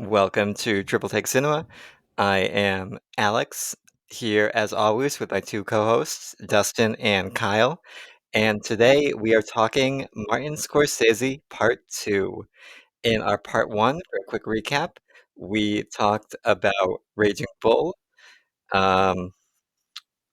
Welcome to Triple Take Cinema. I am Alex, here as always with my two co-hosts, Dustin and Kyle. And today we are talking Martin Scorsese Part 2. In our Part 1, for a quick recap, we talked about Raging Bull. Um,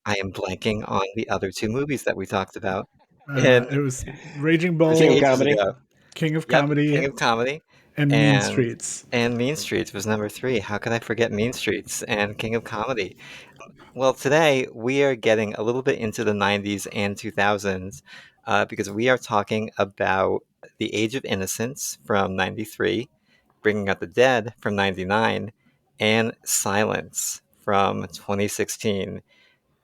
I am blanking on the other two movies that we talked about. And It was Raging it was King of Bull, ages Comedy. ago. King of Yep, Comedy, King of Comedy. and Mean And Streets. and Mean Streets was number 3. How could I forget Mean Streets and King of Comedy? Well, today we are getting a little bit into the 90s and 2000s because we are talking about The Age of Innocence from 93, Bringing Out the Dead from 99, and Silence from 2016.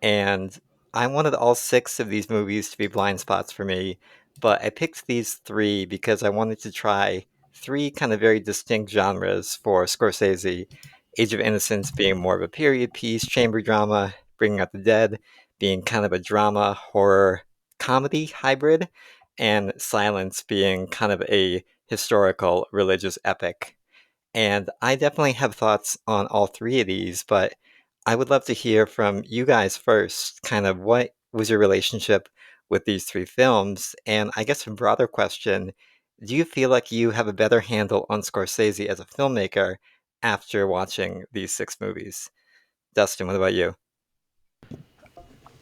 And I wanted all 6 of these movies to be blind spots for me, but I picked these 3 because I wanted to try 3 kind of very distinct genres for Scorsese. Age of Innocence being more of a period piece, chamber drama, Bringing Out the Dead being kind of a drama, horror, comedy hybrid, and Silence being kind of a historical religious epic. And I definitely have thoughts on all 3 of these, but I would love to hear from you guys first. Kind of what was your relationship with these 3 films? And I guess a broader question, do you feel like you have a better handle on Scorsese as a filmmaker after watching these 6 movies? Dustin, what about you?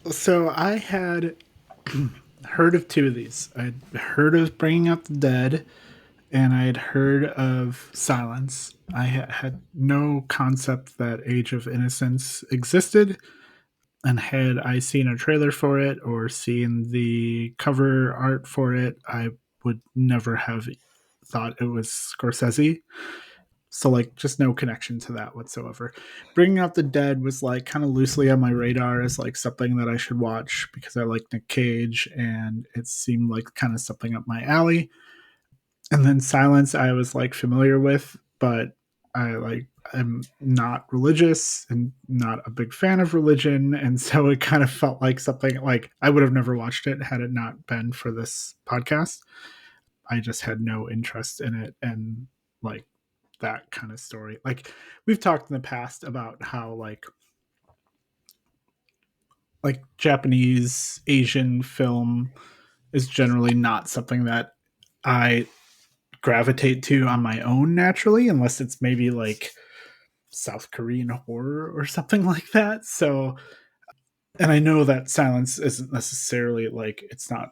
So I had heard of two of these. I'd heard of Bringing Out the Dead, and I had heard of Silence. I had no concept that Age of Innocence existed, and had I seen a trailer for it or seen the cover art for it, I would never have thought it was Scorsese. So like just no connection to that whatsoever. Bringing Out the Dead was like kind of loosely on my radar as like something that I should watch because I like Nick Cage and it seemed like kind of something up my alley. And then Silence I was like familiar with, but I'm not religious and not a big fan of religion, and so it kind of felt like something like I would have never watched it had it not been for this podcast. I just had no interest in it, and like that kind of story. Like we've talked in the past about how like Japanese Asian film is generally not something that I gravitate to on my own naturally unless it's maybe like South Korean horror or something like that. So and I know that Silence isn't necessarily like it's not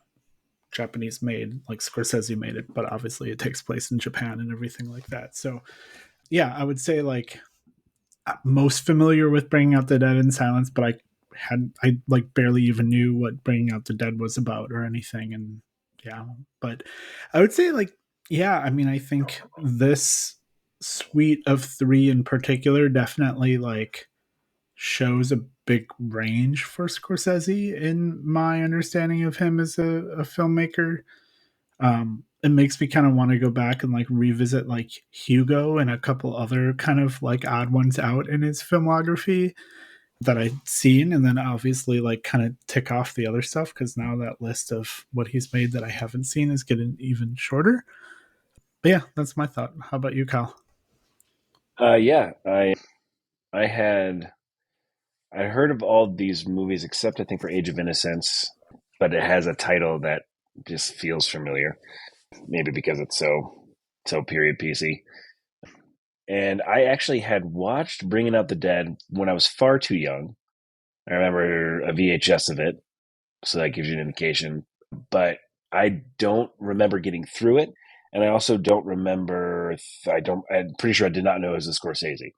Japanese made like Scorsese made it, but obviously it takes place in Japan and everything like that. So yeah, I would say like most familiar with Bringing Out the Dead and Silence, but I like barely even knew what Bringing Out the Dead was about or anything. And yeah, but I would say like yeah, I mean I think this suite of three in particular definitely like shows a big range for Scorsese in my understanding of him as a filmmaker. It makes me kind of want to go back and like revisit like Hugo and a couple other kind of like odd ones out in his filmography that I'd seen, and then obviously like kind of tick off the other stuff because now that list of what he's made that I haven't seen is getting even shorter. But yeah, that's my thought. How about you, Kyle? Yeah, I had I heard of all these movies except I think for Age of Innocence, but it has a title that just feels familiar. Maybe because it's so period piecey. And I actually had watched Bringing Out the Dead when I was far too young. I remember a VHS of it, so that gives you an indication. But I don't remember getting through it, and I also don't remember. I don't. I'm pretty sure I did not know it was a Scorsese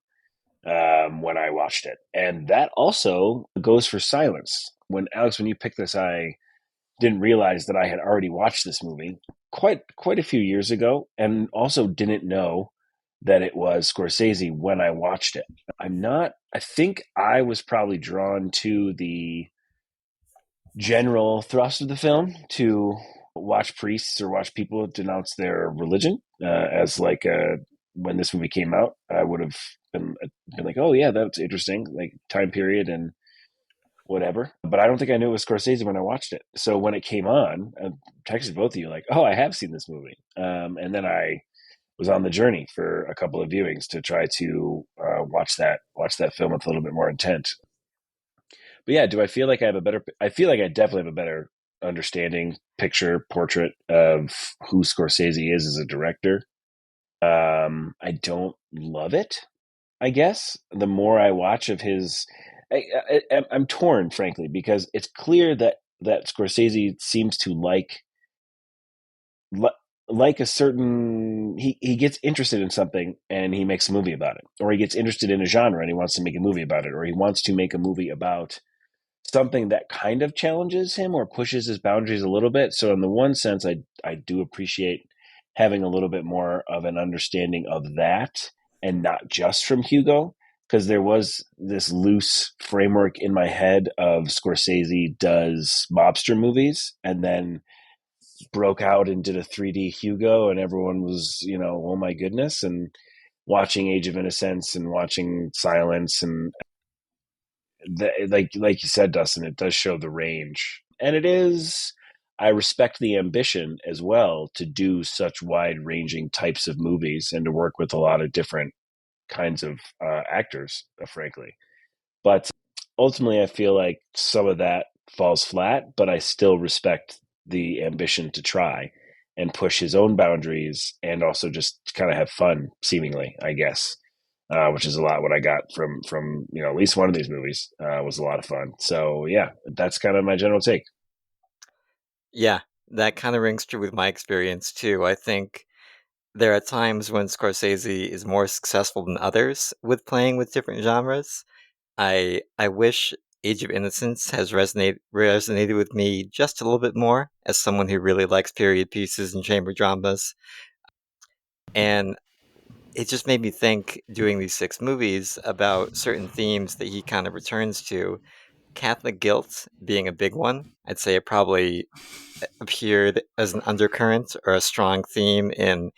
when I watched it, and that also goes for Silence. When you picked this, I didn't realize that I had already watched this movie quite a few years ago, and also didn't know that it was Scorsese when I watched it. I'm not. I think I was probably drawn to the general thrust of the film to watch priests or watch people denounce their religion as like when this movie came out. I would have been like, oh yeah, that's interesting, like time period and whatever. But I don't think I knew it was Scorsese when I watched it. So when it came on, I texted both of you like, oh, I have seen this movie. And then I was on the journey for a couple of viewings to try to watch that film with a little bit more intent. But yeah, do I feel like I have a better? I feel like I definitely have a better understanding, picture, portrait of who Scorsese is as a director. I don't love it. I guess the more I watch of his, I'm torn, frankly, because it's clear that Scorsese seems to li- like a certain he gets interested in something and he makes a movie about it, or he gets interested in a genre and he wants to make a movie about it, or he wants to make a movie about something that kind of challenges him or pushes his boundaries a little bit. So in the one sense, I do appreciate having a little bit more of an understanding of that and not just from Hugo, because there was this loose framework in my head of Scorsese does mobster movies and then broke out and did a 3D Hugo and everyone was, oh my goodness, and watching Age of Innocence and watching Silence and like you said, Dustin, it does show the range, and it is. I respect the ambition as well to do such wide ranging types of movies and to work with a lot of different kinds of actors, frankly. But ultimately, I feel like some of that falls flat, but I still respect the ambition to try and push his own boundaries and also just kind of have fun, seemingly, I guess which is a lot what I got from at least one of these movies was a lot of fun. So yeah, that's kind of my general take. Yeah, that kind of rings true with my experience too. I think there are times when Scorsese is more successful than others with playing with different genres. I wish Age of Innocence has resonated with me just a little bit more as someone who really likes period pieces and chamber dramas. And it just made me think doing these six movies about certain themes that he kind of returns to. Catholic guilt being a big one. I'd say it probably appeared as an undercurrent or a strong theme in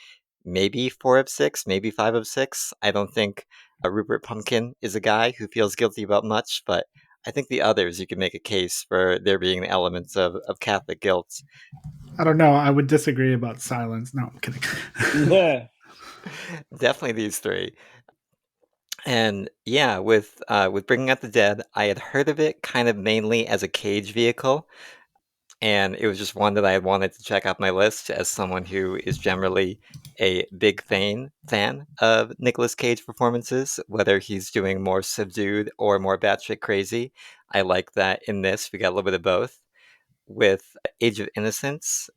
maybe four of six, maybe five of six. I don't think Rupert Pumpkin is a guy who feels guilty about much, but I think the others you can make a case for there being elements of Catholic guilt. I don't know. I would disagree about Silence. No, I'm kidding. Yeah. Definitely these three. And yeah, with Bringing Out the Dead, I had heard of it kind of mainly as a Cage vehicle, and it was just one that I had wanted to check off my list as someone who is generally a big fan of Nicolas Cage performances, whether he's doing more subdued or more batshit crazy. I like that in this we got a little bit of both. With Age of Innocence,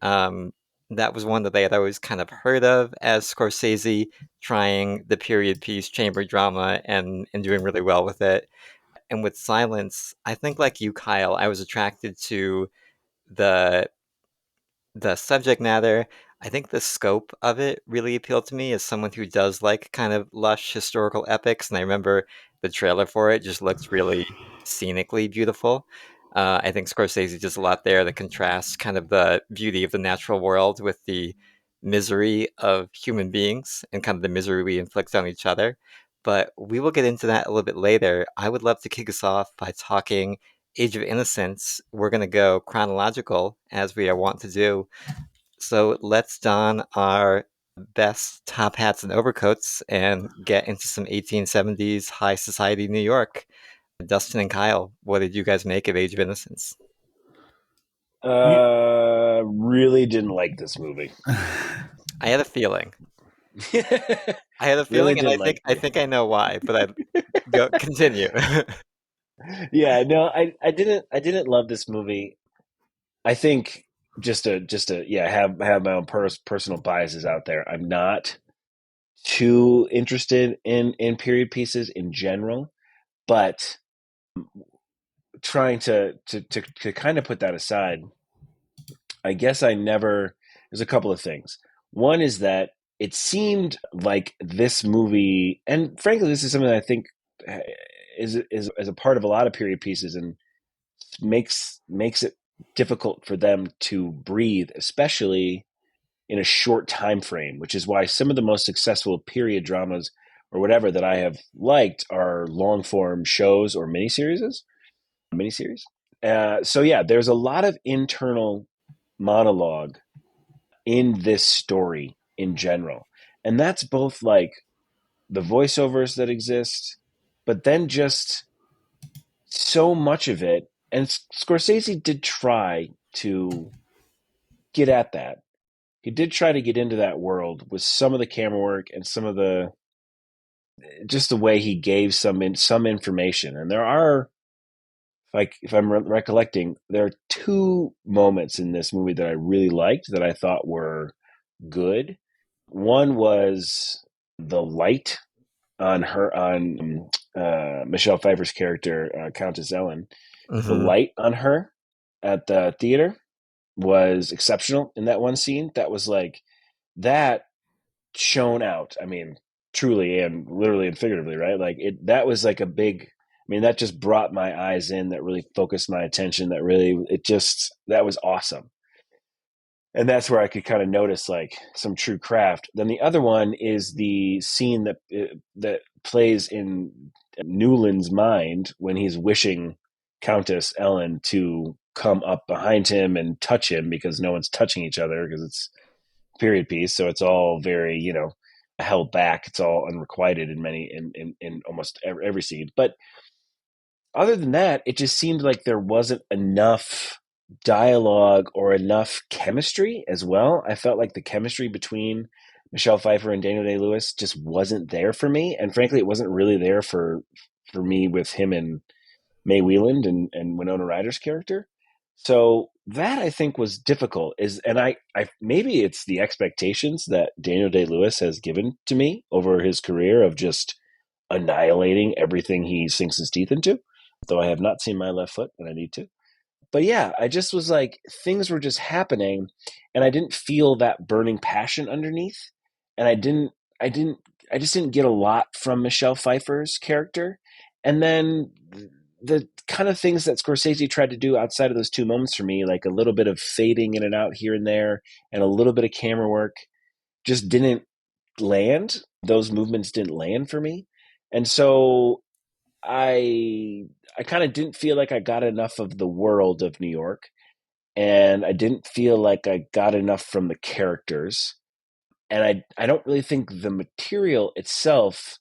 that was one that they had always kind of heard of as Scorsese trying the period piece chamber drama and doing really well with it. And with Silence, I think like you, Kyle, I was attracted to the the subject matter. I think the scope of it really appealed to me as someone who does like kind of lush historical epics. And I remember the trailer for it just looked really scenically beautiful. I think Scorsese does a lot there that contrasts kind of the beauty of the natural world with the misery of human beings and kind of the misery we inflict on each other. But we will get into that a little bit later. I would love to kick us off by talking Age of Innocence. We're going to go chronological as we are wont to do. So let's don our best top hats and overcoats and get into some 1870s high society New York. Dustin and Kyle, what did you guys make of Age of Innocence? You, Really didn't like this movie. I had a feeling. I had a Really feeling, and didn't I like. think I know why. But I go continue. Yeah, no, I didn't love this movie. I think just to yeah have my own personal biases out there. I'm not too interested in period pieces in general, but trying to kind of put that aside, I guess I never. There's a couple of things. One is that it seemed like this movie, and frankly, this is something that I think is a part of a lot of period pieces, and makes it difficult for them to breathe, especially in a short time frame. Which is why some of the most successful period dramas or whatever that I have liked are long form shows or miniseries. So yeah, there's a lot of internal monologue in this story in general. And that's both like the voiceovers that exist, but then just so much of it. And Scorsese did try to get at that. He did try to get into that world with some of the camera work and some of the just the way he gave some information. And there are, like, if I'm recollecting, there are two moments in this movie that I really liked that I thought were good. One was the light on Michelle Pfeiffer's character, Countess Ellen. The Hmm. light on her at the theater was exceptional in that one scene. That was like that shone out. I mean, truly and literally and figuratively, right? Like it. That was like a big. I mean, that just brought my eyes in. That really focused my attention. That really, it just that was awesome. And that's where I could kind of notice like some true craft. Then the other one is the scene that plays in Newland's mind when he's wishing Countess Ellen to come up behind him and touch him because no one's touching each other because it's a period piece, so it's all very held back. It's all unrequited in many in almost every scene, but other than that, it just seemed like there wasn't enough dialogue or enough chemistry as well. I felt like the chemistry between Michelle Pfeiffer and Daniel Day Lewis just wasn't there for me, and frankly, it wasn't really there for me with him and May Wheeland and Winona Ryder's character. So that I think was difficult. I maybe it's the expectations that Daniel Day Lewis has given to me over his career of just annihilating everything he sinks his teeth into, though I have not seen My Left Foot, and I need to. But yeah, I just was like, things were just happening, and I didn't feel that burning passion underneath, and I didn't, I just didn't get a lot from Michelle Pfeiffer's character, and then the kind of things that Scorsese tried to do outside of those two moments for me, like a little bit of fading in and out here and there, and a little bit of camera work, just didn't land. Those movements didn't land for me, and so I kind of didn't feel like I got enough of the world of New York, and I didn't feel like I got enough from the characters, and I don't really think the material itself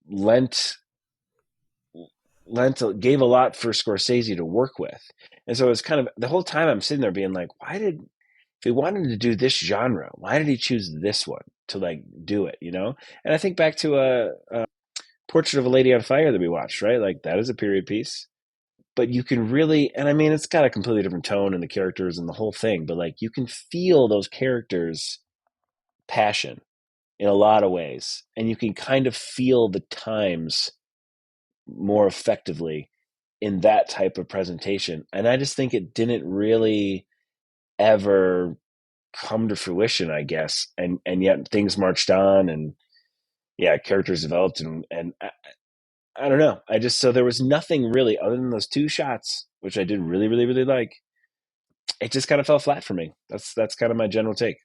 lent gave a lot for Scorsese to work with, and so it was kind of the whole time I'm sitting there being like, why did if he wanted to do this genre, why did he choose this one to like do it, you know? And I think back to a Portrait of a Lady on Fire that we watched, right? Like that is a period piece, but you can really, and I mean, it's got a completely different tone and the characters and the whole thing, but like you can feel those characters' passion in a lot of ways, and you can kind of feel the times more effectively in that type of presentation. And I just think it didn't really ever come to fruition, I guess. And yet things marched on, and yeah, characters developed, and I don't know. I just so there was nothing really other than those two shots, which I did really, really, really like. It just kind of fell flat for me. That's kind of my general take.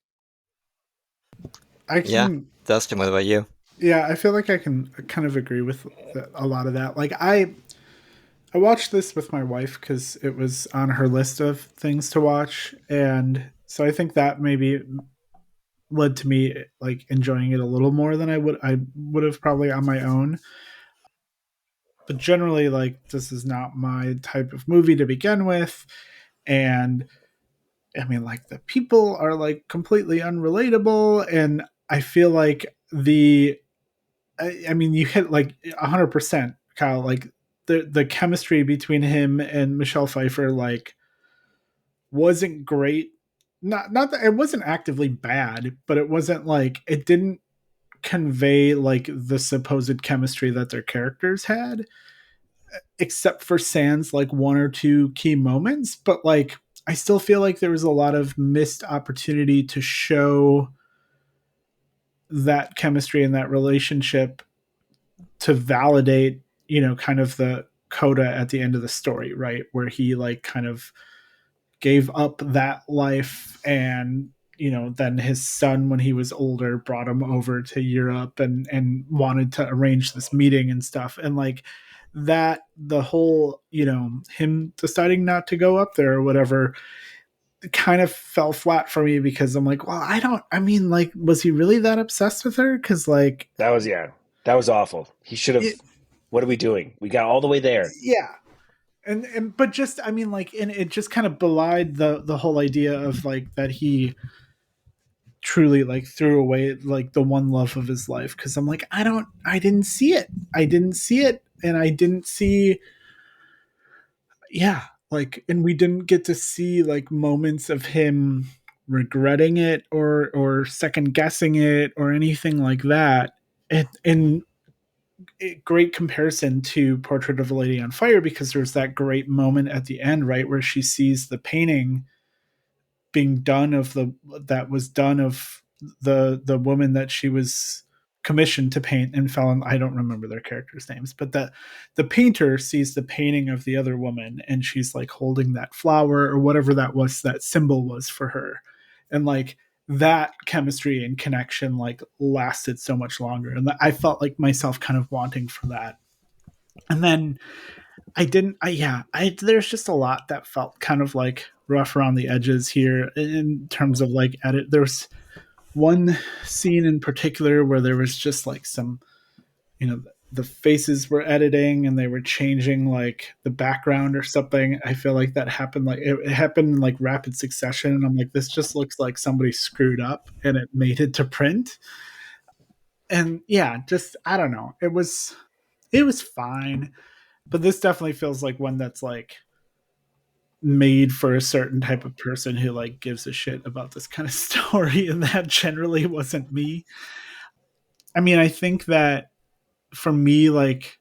I Yeah. can, Dustin, what about you? yeah, I feel like I can kind of agree with a lot of that. Like I watched this with my wife because it was on her list of things to watch, and so I think that maybe led to me like enjoying it a little more than I would have probably on my own. But generally, like this is not my type of movie to begin with, and I mean, like the people are like completely unrelatable, and I feel like I mean, you hit like 100%, Kyle. Like the chemistry between him and Michelle Pfeiffer like wasn't great. Not that it wasn't actively bad, but it wasn't like it didn't convey like the supposed chemistry that their characters had, except for sans like one or two key moments. But like I still feel like there was a lot of missed opportunity to show that chemistry and that relationship to validate, kind of the coda at the end of the story, right? Where he like kind of gave up that life, and then his son when he was older brought him over to Europe and wanted to arrange this meeting and stuff, and like that the whole him deciding not to go up there or whatever, kind of fell flat for me because I'm like, well, I mean, like, was he really that obsessed with her? Because, like, That was yeah, that was awful. He should have. it, What are we doing? We got all the way there. yeah. And but just, I mean, like, and it just kind of belied the whole idea of like that he truly like threw away like the one love of his life. Because I'm like, I didn't see it. I didn't see it, and I didn't see, yeah, like, and we didn't get to see like moments of him regretting it or second guessing it or anything like that. And great comparison to Portrait of a Lady on Fire, because there's that great moment at the end, right, where she sees the painting being done of the that was done of the woman that she was commissioned to paint and fell in. I don't remember their characters' names, but the painter sees the painting of the other woman and she's like holding that flower or whatever that was, that symbol was for her. And like that chemistry and connection like lasted so much longer. And I felt like myself kind of wanting for that. And then I didn't. I there's just a lot that felt kind of like rough around the edges here in terms of like edit. There's one scene in particular where there was just like some, you know, the faces were editing and they were changing like the background or something. I feel like that happened like it happened in like rapid succession, and I'm like, this just looks like somebody screwed up and it made it to print. And yeah, just I don't know. It was fine, but this definitely feels like one that's like made for a certain type of person who like gives a shit about this kind of story, and that generally wasn't me. I mean, I think that for me, like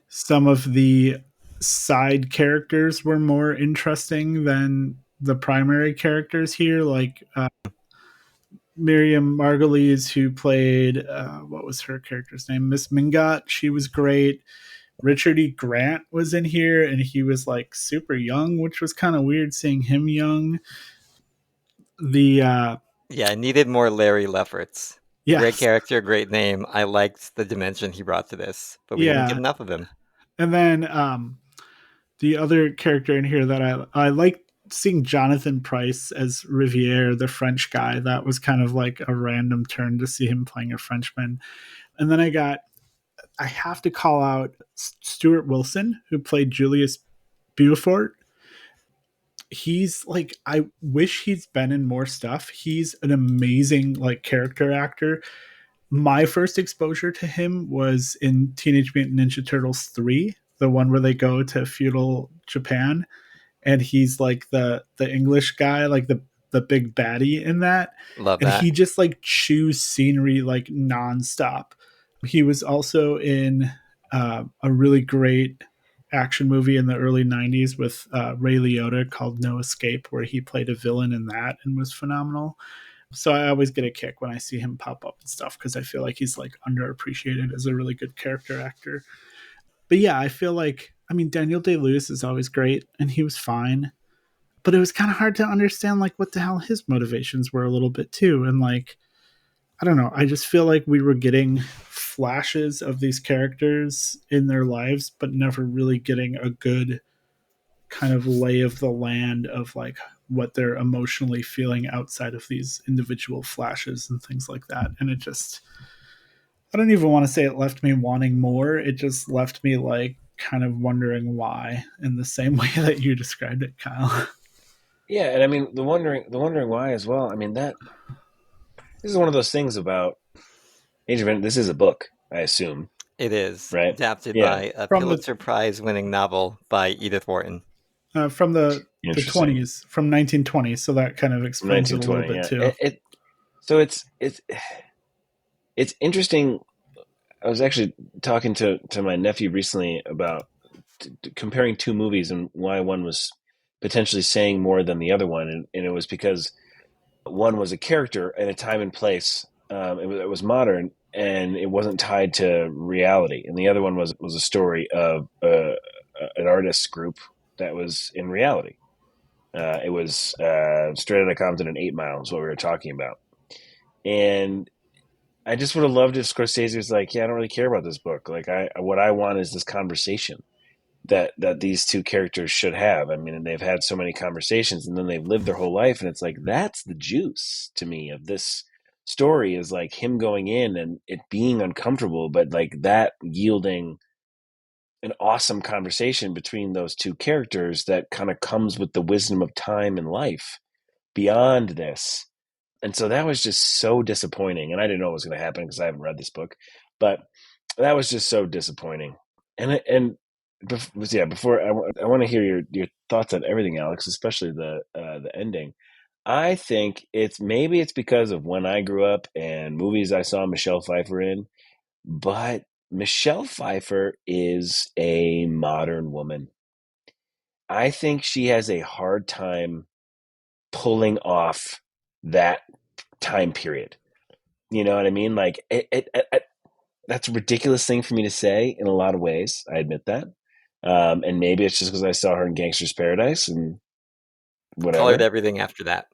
some of the side characters were more interesting than the primary characters here, like Miriam Margolyes, who played what was her character's name, Miss Mingot. She was great. Richard E. Grant was in here, and he was like super young, which was kind of weird seeing him young. The Yeah, I needed more Larry Lefferts. Great Yes, character, great name. I liked the dimension he brought to this, but we didn't get yeah, enough of him. and then the other character in here that I like seeing Jonathan Pryce as Riviere, the French guy. That was kind of like a random turn to see him playing a Frenchman. And then I have to call out Stuart Wilson, who played Julius Beaufort. He's like, I wish he's been in more stuff. He's an amazing like character actor. My first exposure to him was in Teenage Mutant Ninja Turtles 3, the one where they go to feudal Japan, and he's like the English guy, like the big baddie in that. Love And that. he just like chews scenery like nonstop. He was also in a really great action movie in the early 90s with Ray Liotta called No Escape, where he played a villain in that and was phenomenal. So I always get a kick when I see him pop up and stuff, because I feel like he's like underappreciated as a really good character actor. But yeah, I feel like, I mean, Daniel Day Lewis is always great and he was fine, but it was kind of hard to understand like what the hell his motivations were a little bit too. And like, I don't know, I just feel like we were getting flashes of these characters in their lives, but never really getting a good kind of lay of the land of like what they're emotionally feeling outside of these individual flashes and things like that. And it just, I don't even want to say it left me wanting more. It just left me like kind of wondering why, in the same way that you described it, Kyle. Yeah, and I mean the wondering why as well. I mean that this is one of those things about Age of This is a book, I assume, It is right? adapted Yeah, by a from the Pulitzer Prize winning novel by Edith Wharton. from the interesting. 20s, from 1920, so that kind of From explains it a little 1920. bit Yeah, too. so it's interesting. I was actually talking to my nephew recently about comparing two movies and why one was potentially saying more than the other one, and it was because one was a character in a time and place. It was modern and it wasn't tied to reality, and the other one was a story of an artist group that was in reality. It was Straight Outta Compton and 8 Mile is what we were talking about, and I just would have loved if Scorsese was like, "Yeah, I don't really care about this book. Like, what I want is this conversation." that these two characters should have. I mean, and they've had so many conversations, and then they've lived their whole life, and it's like that's the juice to me of this story is like him going in and it being uncomfortable, but like that yielding an awesome conversation between those two characters that kind of comes with the wisdom of time and life beyond this. And so that was just so disappointing. And I didn't know what was going to happen because I haven't read this book, but that was just so disappointing. And yeah, before I want to hear your thoughts on everything, Alex, especially the ending. I think it's because of when I grew up and movies I saw Michelle Pfeiffer in, but Michelle Pfeiffer is a modern woman. I think she has a hard time pulling off that time period. You know what I mean? Like that's a ridiculous thing for me to say in a lot of ways. I admit that. And maybe it's just because I saw her in Gangster's Paradise and Colored whatever. everything after that.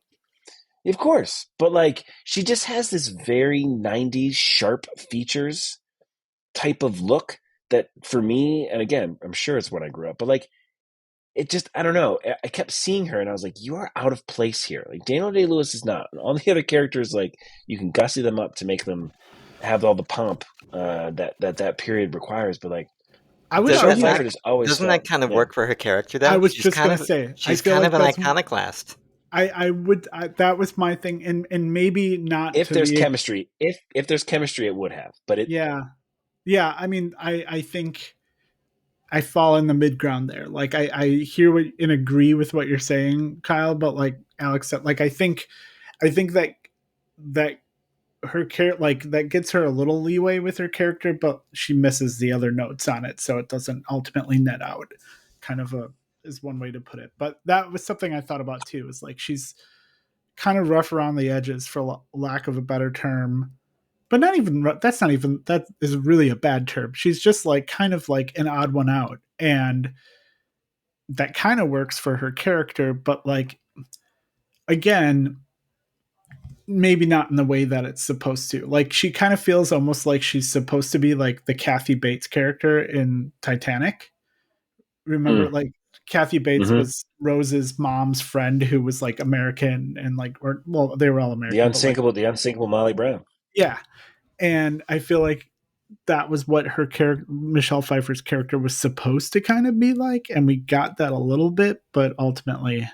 Of course. But like she just has this very 90s sharp features type of look that for me, and again, I'm sure it's when I grew up, but like it just, I don't know. I kept seeing her and I was like, you are out of place here. Like Daniel Day Lewis is not. And all the other characters, like you can gussy them up to make them have all the pomp that period requires. But like I would Michelle That, argue Pfeiffer that just always doesn't that felt, kind of yeah. work for her character I though? was just gonna say I She's feel kind like of an that's iconoclast. that was my thing, and maybe not If to there's the chemistry, if there's chemistry, it would have. But it, yeah, yeah. I mean, I think I fall in the mid ground there. Like I hear what and agree with what you're saying, Kyle, but like Alex said, like I think that her character like that gets her a little leeway with her character, but she misses the other notes on it, so it doesn't ultimately net out. Kind of a is one way to put it. But that was something I thought about too. Is like she's kind of rough around the edges, for lack of a better term. But not even that's not even that is really a bad term. She's just like kind of like an odd one out, and that kind of works for her character. But like again, maybe not in the way that it's supposed to. Like she kind of feels almost like she's supposed to be like the Kathy Bates character in Titanic. Remember, mm, like Kathy Bates mm-hmm. was Rose's mom's friend who was like American and like, or well, they were all American, but like, The unsinkable Molly Brown. yeah. And I feel like that was what her character, Michelle Pfeiffer's character, was supposed to kind of be like, and we got that a little bit, but ultimately,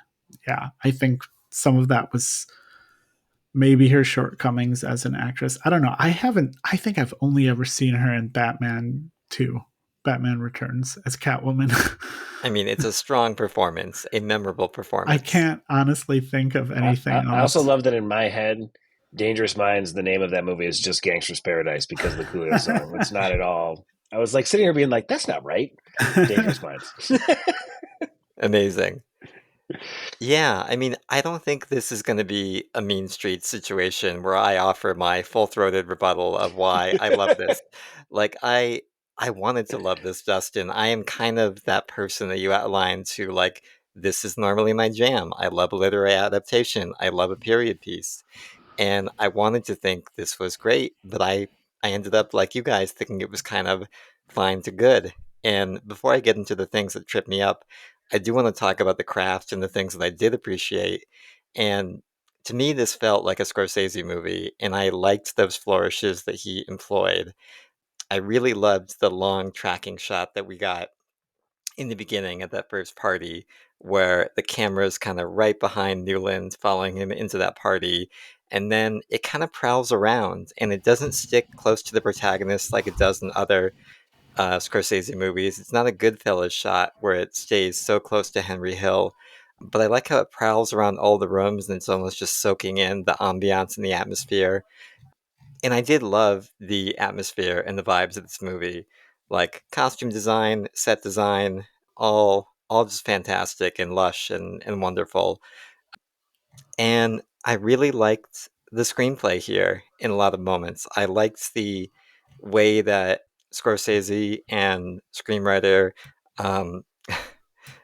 yeah, I think some of that was maybe her shortcomings as an actress. I don't know. I think I've only ever seen her in Batman 2, Batman Returns as Catwoman. I mean, it's a strong performance, a memorable I performance. can't honestly think of anything I also else. love that in my head, Dangerous Minds, the name of that movie is just Gangster's Paradise because of the Coolio song. It's not at all. I was like sitting here being like, that's not right. Dangerous Minds. Amazing. Yeah, I mean, I don't think this is going to be a Mean Streets situation where I offer my full-throated rebuttal of why I love this. Like, I wanted to love this, Dustin. I am kind of that person that you outlined to like, this is normally my jam. I love a literary adaptation. I love a period piece. And I wanted to think this was great, but I ended up like you guys thinking it was kind of fine to good. And before I get into the things that trip me up, I do want to talk about the craft and the things that I did appreciate. And to me, this felt like a Scorsese movie, and I liked those flourishes that he employed. I really loved the long tracking shot that we got in the beginning at that first party, where the camera's kind of right behind Newland, following him into that party. And then it kind of prowls around and it doesn't stick close to the protagonist like it does in other Scorsese movies. It's not a Goodfellas shot where it stays so close to Henry Hill, but I like how it prowls around all the rooms and it's almost just soaking in the ambiance and the atmosphere. And I did love the atmosphere and the vibes of this movie, like costume design, set design, all just fantastic and lush and wonderful. And I really liked the screenplay here in a lot of moments. I liked the way that Scorsese and screenwriter, um,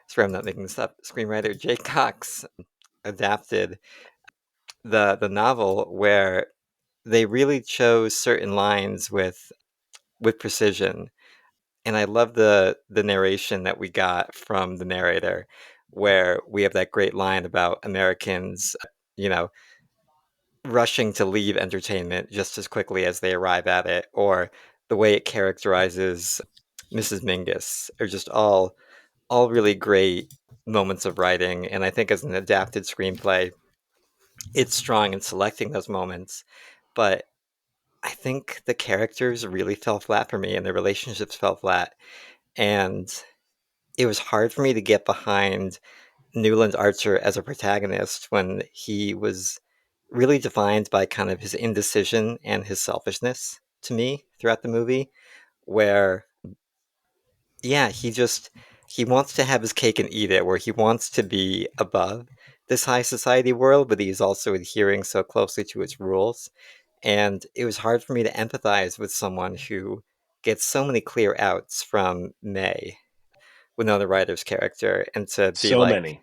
sorry, I'm not making this up, screenwriter Jake Cox adapted the novel, where they really chose certain lines with precision. And I love the narration that we got from the narrator, where we have that great line about Americans, you know, rushing to leave entertainment just as quickly as they arrive at it, or the way it characterizes Mrs. Mingus, are just all really great moments of writing. And I think as an adapted screenplay, it's strong in selecting those moments. But I think the characters really fell flat for me and the relationships fell flat. And it was hard for me to get behind Newland Archer as a protagonist when he was really defined by kind of his indecision and his selfishness to me throughout the movie, where yeah, he wants to have his cake and eat it, where he wants to be above this high society world, but he's also adhering so closely to its rules. And it was hard for me to empathize with someone who gets so many clear outs from May, Winona Ryder's character, and to be So like, many.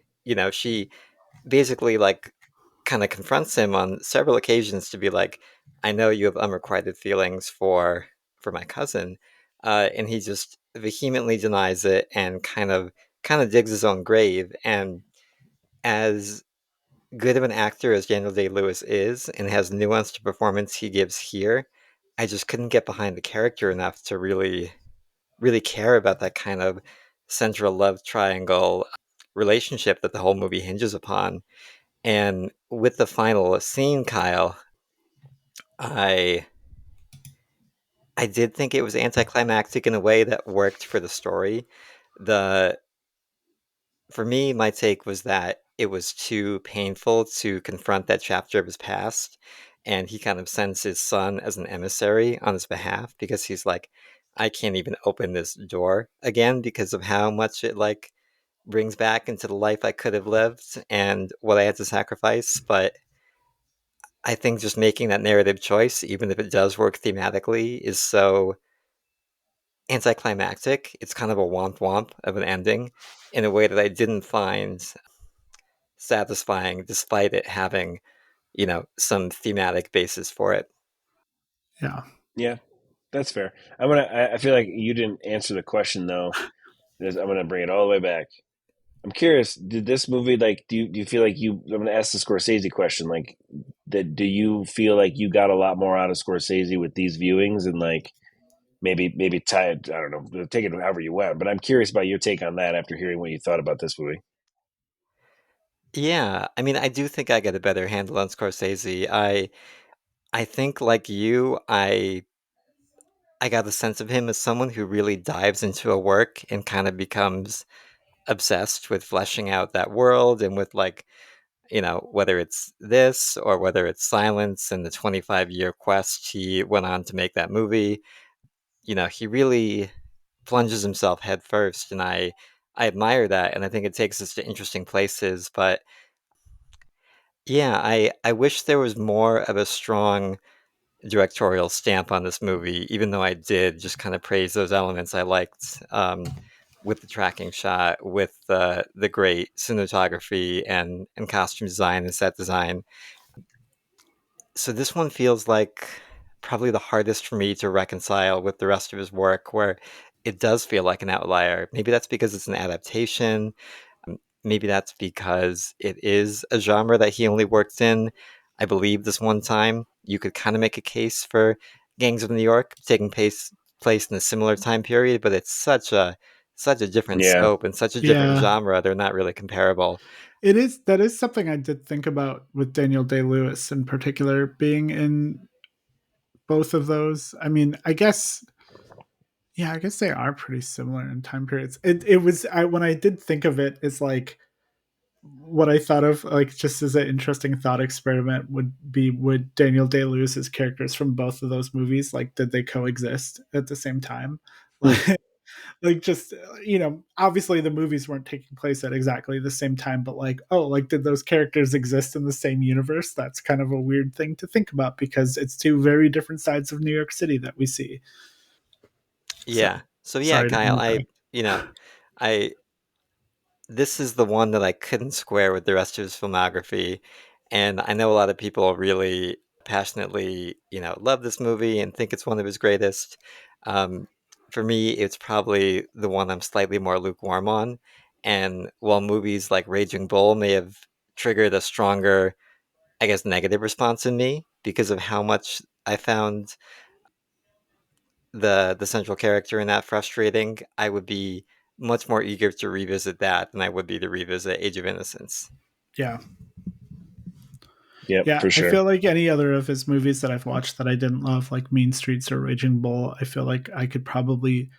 she basically like kind of confronts him on several occasions to be like, I know you have unrequited feelings for my cousin, and he just vehemently denies it and kind of digs his own grave. And as good of an actor as Daniel Day Lewis is, and has nuanced performance he gives here, I just couldn't get behind the character enough to really care about that kind of central love triangle relationship that the whole movie hinges upon. And with the final scene, Kyle, I I did think it was anticlimactic in a way that worked for the story. The For me, my take was that it was too painful to confront that chapter of his past, and he kind of sends his son as an emissary on his behalf because he's like, I can't even open this door again because of how much it like brings back into the life I could have lived and what I had to sacrifice. But I think just making that narrative choice, even if it does work thematically, is so anticlimactic. It's kind of a womp womp of an ending in a way that I didn't find satisfying, despite it having, some thematic basis for it. Yeah. Yeah, that's fair. I feel like you didn't answer the question though. I'm gonna bring it all the way back. I'm curious. Did this movie like? Do you feel like you? I'm gonna ask the Scorsese question. Like, that do you feel like you got a lot more out of Scorsese with these viewings and like maybe tie it? I don't know. Take it however you want. But I'm curious about your take on that after hearing what you thought about this movie. Yeah, I mean, I do think I get a better handle on Scorsese. I think like you, I got the sense of him as someone who really dives into a work and kind of becomes obsessed with fleshing out that world and with like, whether it's this or whether it's Silence and the 25-year quest he went on to make that movie. He really plunges himself headfirst, and I admire that, and I think it takes us to interesting places. But yeah, I wish there was more of a strong directorial stamp on this movie, even though I did just kind of praise those elements I liked, with the tracking shot, with the great cinematography and costume design and set design. So this one feels like probably the hardest for me to reconcile with the rest of his work, where it does feel like an outlier. Maybe that's because it's an adaptation. Maybe that's because it is a genre that he only worked in, I believe, this one time. You could kind of make a case for Gangs of New York taking place in a similar time period, but it's such a different Yeah, scope and such a different Yeah. genre. They're not really comparable. That is something I did think about with Daniel Day Lewis in particular being in both of those. I mean, I guess they are pretty similar in time periods. It was when I did think of it, it's like what I thought of like just as an interesting thought experiment would be, would Daniel Day Lewis's characters from both of those movies, like, did they coexist at the same time? Hmm. Like just obviously the movies weren't taking place at exactly the same time, but like, oh, like, did those characters exist in the same universe? That's kind of a weird thing to think about because it's two very different sides of New York City that we see. So Yeah. So yeah, sorry to Kyle, interject. I this is the one that I couldn't square with the rest of his filmography. And I know a lot of people really passionately, love this movie and think it's one of his greatest. Um, For me, it's probably the one I'm slightly more lukewarm on. And while movies like Raging Bull may have triggered a stronger, I guess, negative response in me because of how much I found the central character in that frustrating, I would be much more eager to revisit that than I would be to revisit Age of Innocence. Yeah. Yep, Yeah, for I sure. feel like any other of his movies that I've watched that I didn't love, like Mean Streets or Raging Bull, I feel like I could probably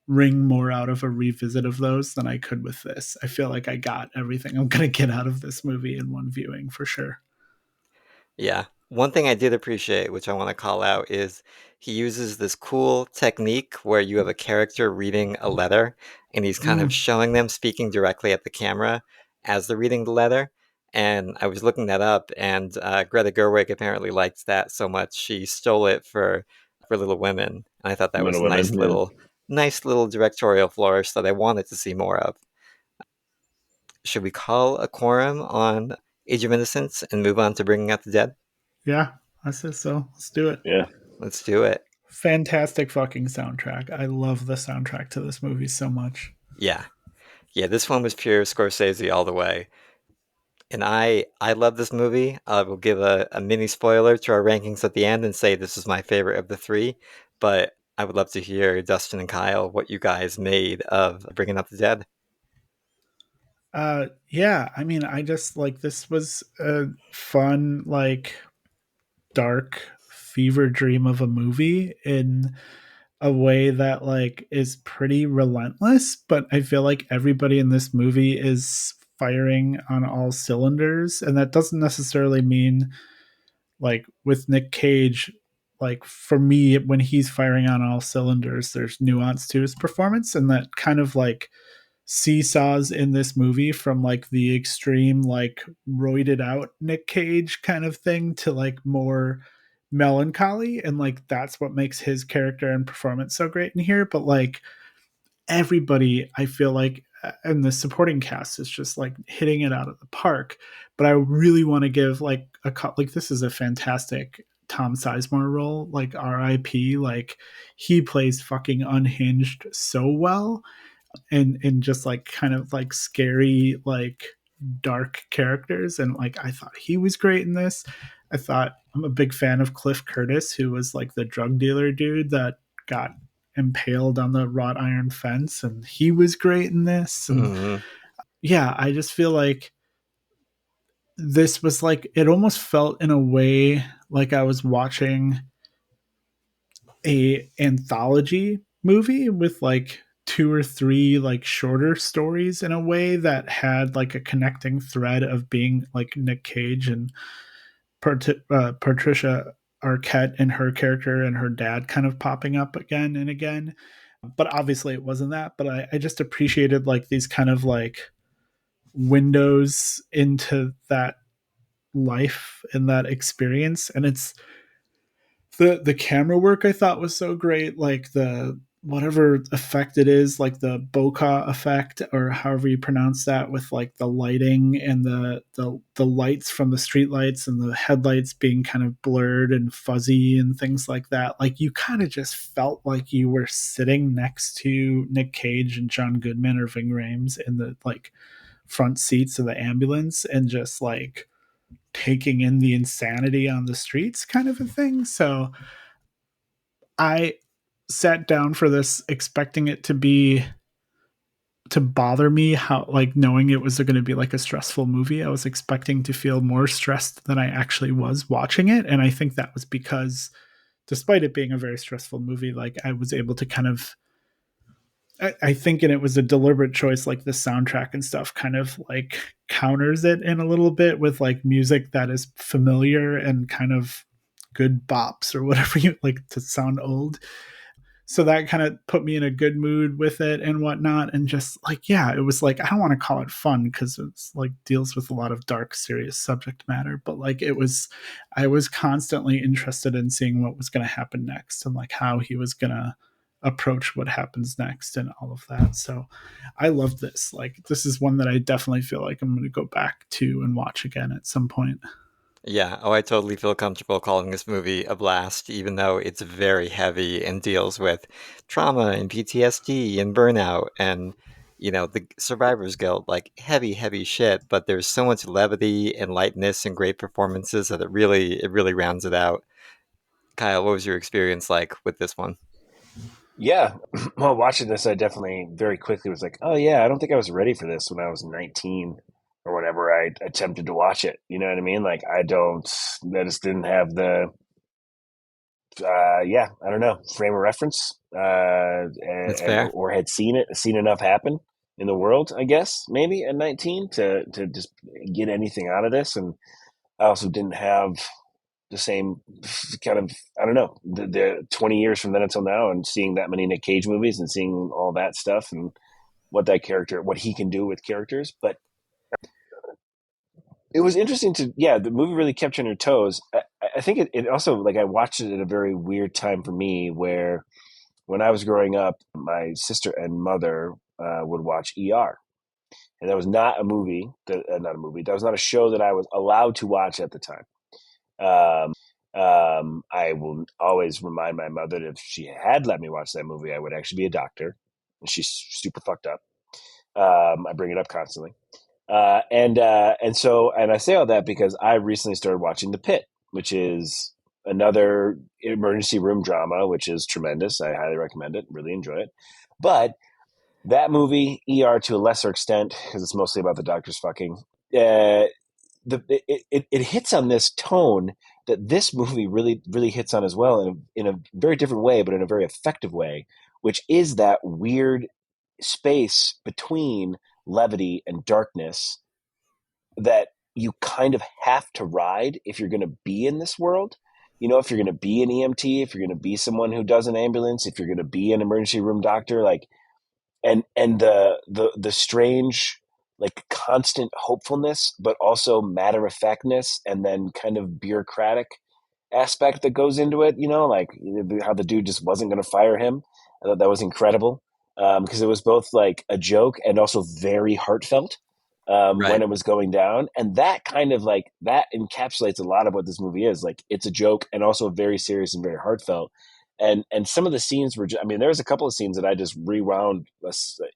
wring more out of a revisit of those than I could with this. I feel like I got everything I'm going to get out of this movie in one viewing for sure. Yeah. One thing I did appreciate, which I want to call out, is he uses this cool technique where you have a character reading a letter and he's kind of Mm, showing them speaking directly at the camera as they're reading the letter. And I was looking that up, and Greta Gerwig apparently liked that so much she stole it for Little Women. And I thought that was Little a Women. Yeah. nice little directorial flourish that I wanted to see more of. Should we call a quorum on Age of Innocence and move on to Bringing Out the Dead? yeah, I said so. Let's do it. Yeah. Let's do it. Fantastic fucking soundtrack. I love the soundtrack to this movie so much. Yeah. Yeah, this one was pure Scorsese all the way. And I love this movie. I will give a mini spoiler to our rankings at the end and say this is my favorite of the three. But I would love to hear, Dustin and Kyle, what you guys made of Bringing Up the Dead. Yeah, I mean, I just like this was a fun, like dark fever dream of a movie in a way that like is pretty relentless, but I feel like everybody in this movie is firing on all cylinders, and that doesn't necessarily mean like with Nick Cage, like for me when he's firing on all cylinders there's nuance to his performance, and that kind of like seesaws in this movie from like the extreme like roided out Nick Cage kind of thing to like more melancholy, and like that's what makes his character and performance so great in here. But like everybody I feel like and the supporting cast is just like hitting it out of the park. But I really want to give like a cut, like this is a fantastic Tom Sizemore role, like RIP, like he plays fucking unhinged so well, and just like kind of like scary like dark characters, and like I thought he was great in this. I thought I'm a big fan of Cliff Curtis, who was like the drug dealer dude that got impaled on the wrought iron fence, and he was great in this. And Mm, yeah, I just feel like this was like it almost felt in a way like I was watching a anthology movie with like two or three like shorter stories in a way that had like a connecting thread of being like Nick Cage and Patricia Arquette and her character and her dad kind of popping up again and again. But obviously it wasn't that. But I just appreciated like these kind of like windows into that life and that experience. And it's the camera work I thought was so great, like the whatever effect it is, like the bokeh effect or however you pronounce that, with like the lighting and the lights from the street lights and the headlights being kind of blurred and fuzzy and things like that. Like you kind of just felt like you were sitting next to Nick Cage and John Goodman or Ving Rhames in the like front seats of the ambulance and just like taking in the insanity on the streets kind of a thing. So I sat down for this expecting it to be to bother me, how like knowing it was going to be like a stressful movie. I was expecting to feel more stressed than I actually was watching it, and I think that was because despite it being a very stressful movie, like I was able to kind of I think, and it was a deliberate choice, like the soundtrack and stuff kind of like counters it in a little bit with like music that is familiar and kind of good bops or whatever you like to sound old. So that kind of put me in a good mood with it and whatnot. And just like, yeah, it was like, I don't want to call it fun because it's like deals with a lot of dark, serious subject matter, but like it was, I was constantly interested in seeing what was going to happen next and like how he was going to approach what happens next and all of that. So I love this. Like, this is one that I definitely feel like I'm going to go back to and watch again at some point. Yeah, oh, I totally feel comfortable calling this movie a blast, even though it's very heavy and deals with trauma and PTSD and burnout and, the survivor's guilt, like heavy, heavy shit. But there's so much levity and lightness and great performances that it really rounds it out. Kyle, what was your experience like with this one? Yeah. Well, watching this, I definitely very quickly was like, oh, yeah, I don't think I was ready for this when I was 19 or whenever I attempted to watch it. You know what I mean? Like, I just didn't have yeah, I don't know, frame of reference, That's and fair. or had seen enough happen in the world, I guess, maybe at 19 to just get anything out of this. And I also didn't have the same kind of, I don't know, the 20 years from then until now, and seeing that many Nick Cage movies and seeing all that stuff and what he can do with characters. But it was interesting to, yeah, the movie really kept you on your toes. I think it also, like, I watched it at a very weird time for me, where when I was growing up, my sister and mother would watch ER. And that was not a movie, not a movie, that was not a show that I was allowed to watch at the time. I will always remind my mother that if she had let me watch that movie, I would actually be a doctor. And she's super fucked up. I bring it up constantly. And I say all that because I recently started watching The Pit, which is another emergency room drama, which is tremendous. I highly recommend it. Really enjoy it. But that movie, ER, to a lesser extent, because it's mostly about the doctors fucking. Uh, it hits on this tone that this movie really hits on as well, in a very different way, but in a very effective way, which is that weird space between levity and darkness that you kind of have to ride if you're going to be in this world. You know, if you're going to be an EMT, if you're going to be someone who does an ambulance, if you're going to be an emergency room doctor, like, and the strange, like, constant hopefulness, but also matter of factness, and then kind of bureaucratic aspect that goes into it. You know, like how the dude just wasn't going to fire him. I thought that was incredible, because it was both like a joke and also very heartfelt, when Right. it was going down, and that kind of, like, that encapsulates a lot of what this movie is. Like, it's a joke and also very serious and very heartfelt. And some of the scenes were I mean, there was a couple of scenes that I just rewound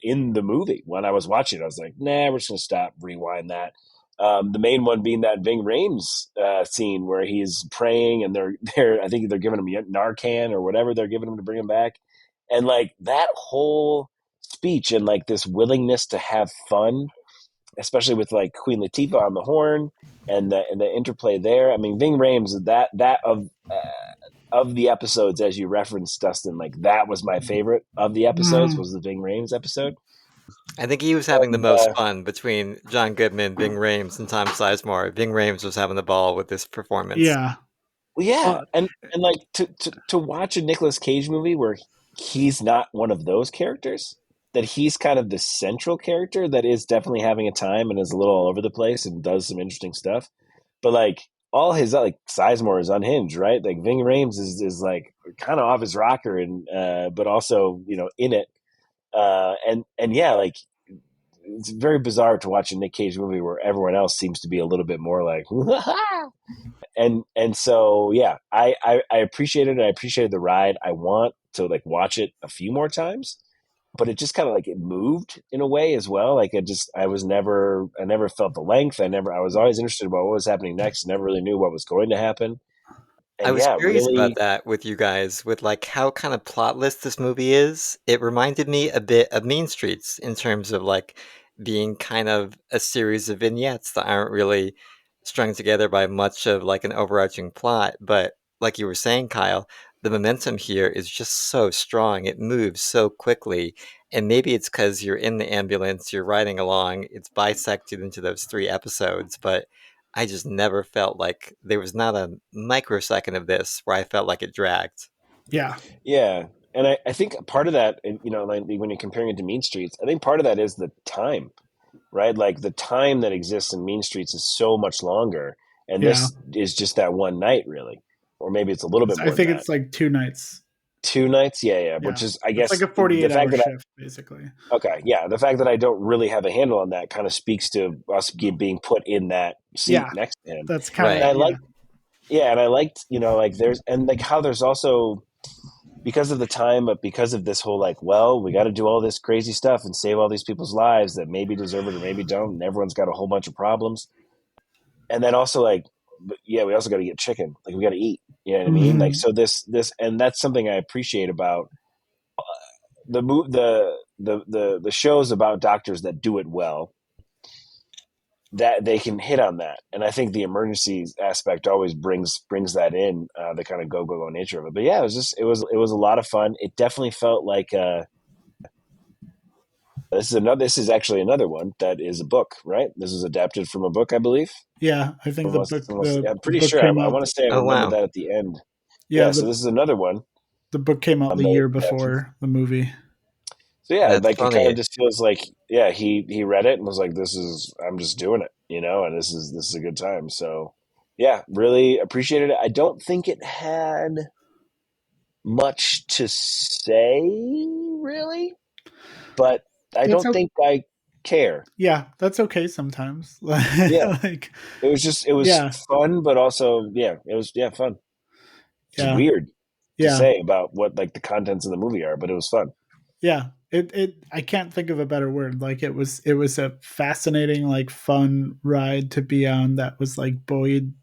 in the movie when I was watching it. I was like, nah, we're just gonna stop, rewind that. The main one being that Ving Rhames scene where he's praying, and they're I think they're giving him Narcan or whatever they're giving him to bring him back, and like that whole speech and like this willingness to have fun, especially with like Queen Latifah on the horn, and the interplay there. I mean, Ving Rhames, that of the episodes, as you referenced, Dustin, like, that was my favorite of the episodes, Mm, was the Ving Rhames episode. I think he was having the And most fun between John Goodman, Ving Rhames, and Tom Sizemore. Ving Rhames was having the ball with this performance. yeah. well, yeah, Well, and like to watch a Nicolas Cage movie where he's not one of those characters, that he's kind of the central character that is definitely having a time and is a little all over the place and does some interesting stuff. But like all his, like, Sizemore is unhinged, right? Like Ving Rhames is like kind of off his rocker, and but also, in it. And yeah, like, it's very bizarre to watch a Nick Cage movie where everyone else seems to be a little bit more like, and so yeah, I appreciated it. I appreciated the ride. I want to, like, watch it a few more times, but it just kind of, like, it moved in a way as well. Like, I never felt the length. I was always interested about what was happening next. Never really knew what was going to happen. I And was yeah, curious about really, that with you guys, with like how kind of plotless this movie is. It reminded me a bit of Mean Streets in terms of like being kind of a series of vignettes that aren't really strung together by much of like an overarching plot. But like you were saying, Kyle, the momentum here is just so strong. It moves so quickly. And maybe it's because you're in the ambulance, you're riding along, it's bisected into those three episodes, but I just never felt like there was not a microsecond of this where I felt like it dragged. yeah. yeah. And I think part of that, and, like, when you're comparing it to Mean Streets, I think part of that is the time, right? Like, the time that exists in Mean Streets is so much longer, and Yeah. this is just that one night, really, or maybe it's a little bit I more than think that. it's like 2 nights. 2 nights. Yeah, yeah. Yeah, Which is, I it's like guess, a the 48-hour fact that shift basically. okay, yeah, the fact that I don't really have a handle on that kind of speaks to us being put in that seat Yeah, next to him. that's kind And Right. of I yeah. like, yeah, and I liked, like there's and like how there's also because of the time, but because of this whole like, well, we got to do all this crazy stuff and save all these people's lives that maybe deserve it or maybe don't, and everyone's got a whole bunch of problems. And then also like, yeah, we also got to get chicken. Like we got to eat. You know what I mean? Like Hmm. so this, and that's something I appreciate about the shows about doctors that do it well, that they can hit on that. And I think the emergency aspect always brings that in, the kind of go nature of it. But yeah, it was a lot of fun. It definitely felt like this is actually another one that is a book, right? This is adapted from a book, I believe. Yeah, I think I'm the pretty book sure. I, came I out. want to say I Oh, remember wow. that at the end. Yeah, Yeah, so this is another one the book came out the that was year adapted. before the movie. So yeah, That's like it kind of funny. just feels like, yeah, he read it and was like, "This is I'm just doing it," and this is a good time. So yeah, really appreciated it. I don't think it had much to say really, but I That's don't how. think I care. Yeah, that's okay sometimes. Yeah, Like, it was yeah, fun, but also yeah, it was yeah fun. It's yeah, weird to yeah, say about what like the contents of the movie are, but it was fun. yeah. It I can't think of a better word. Like it was a fascinating, like fun ride to be on that was like buoyed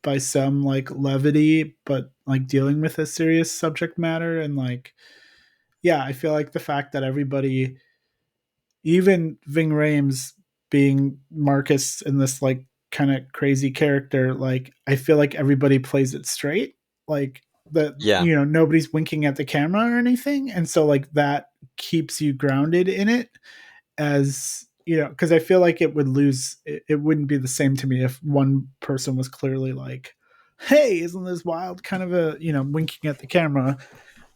by some like levity, but like dealing with a serious subject matter. And like, yeah, I feel like the fact that everybody, even Ving Rhames being Marcus in this like kind of crazy character, like I feel like everybody plays it straight. Like the Yeah. nobody's winking at the camera or anything. And so like that keeps you grounded in it, as because I feel like it wouldn't be the same to me if one person was clearly like, hey, isn't this wild, kind of a winking at the camera.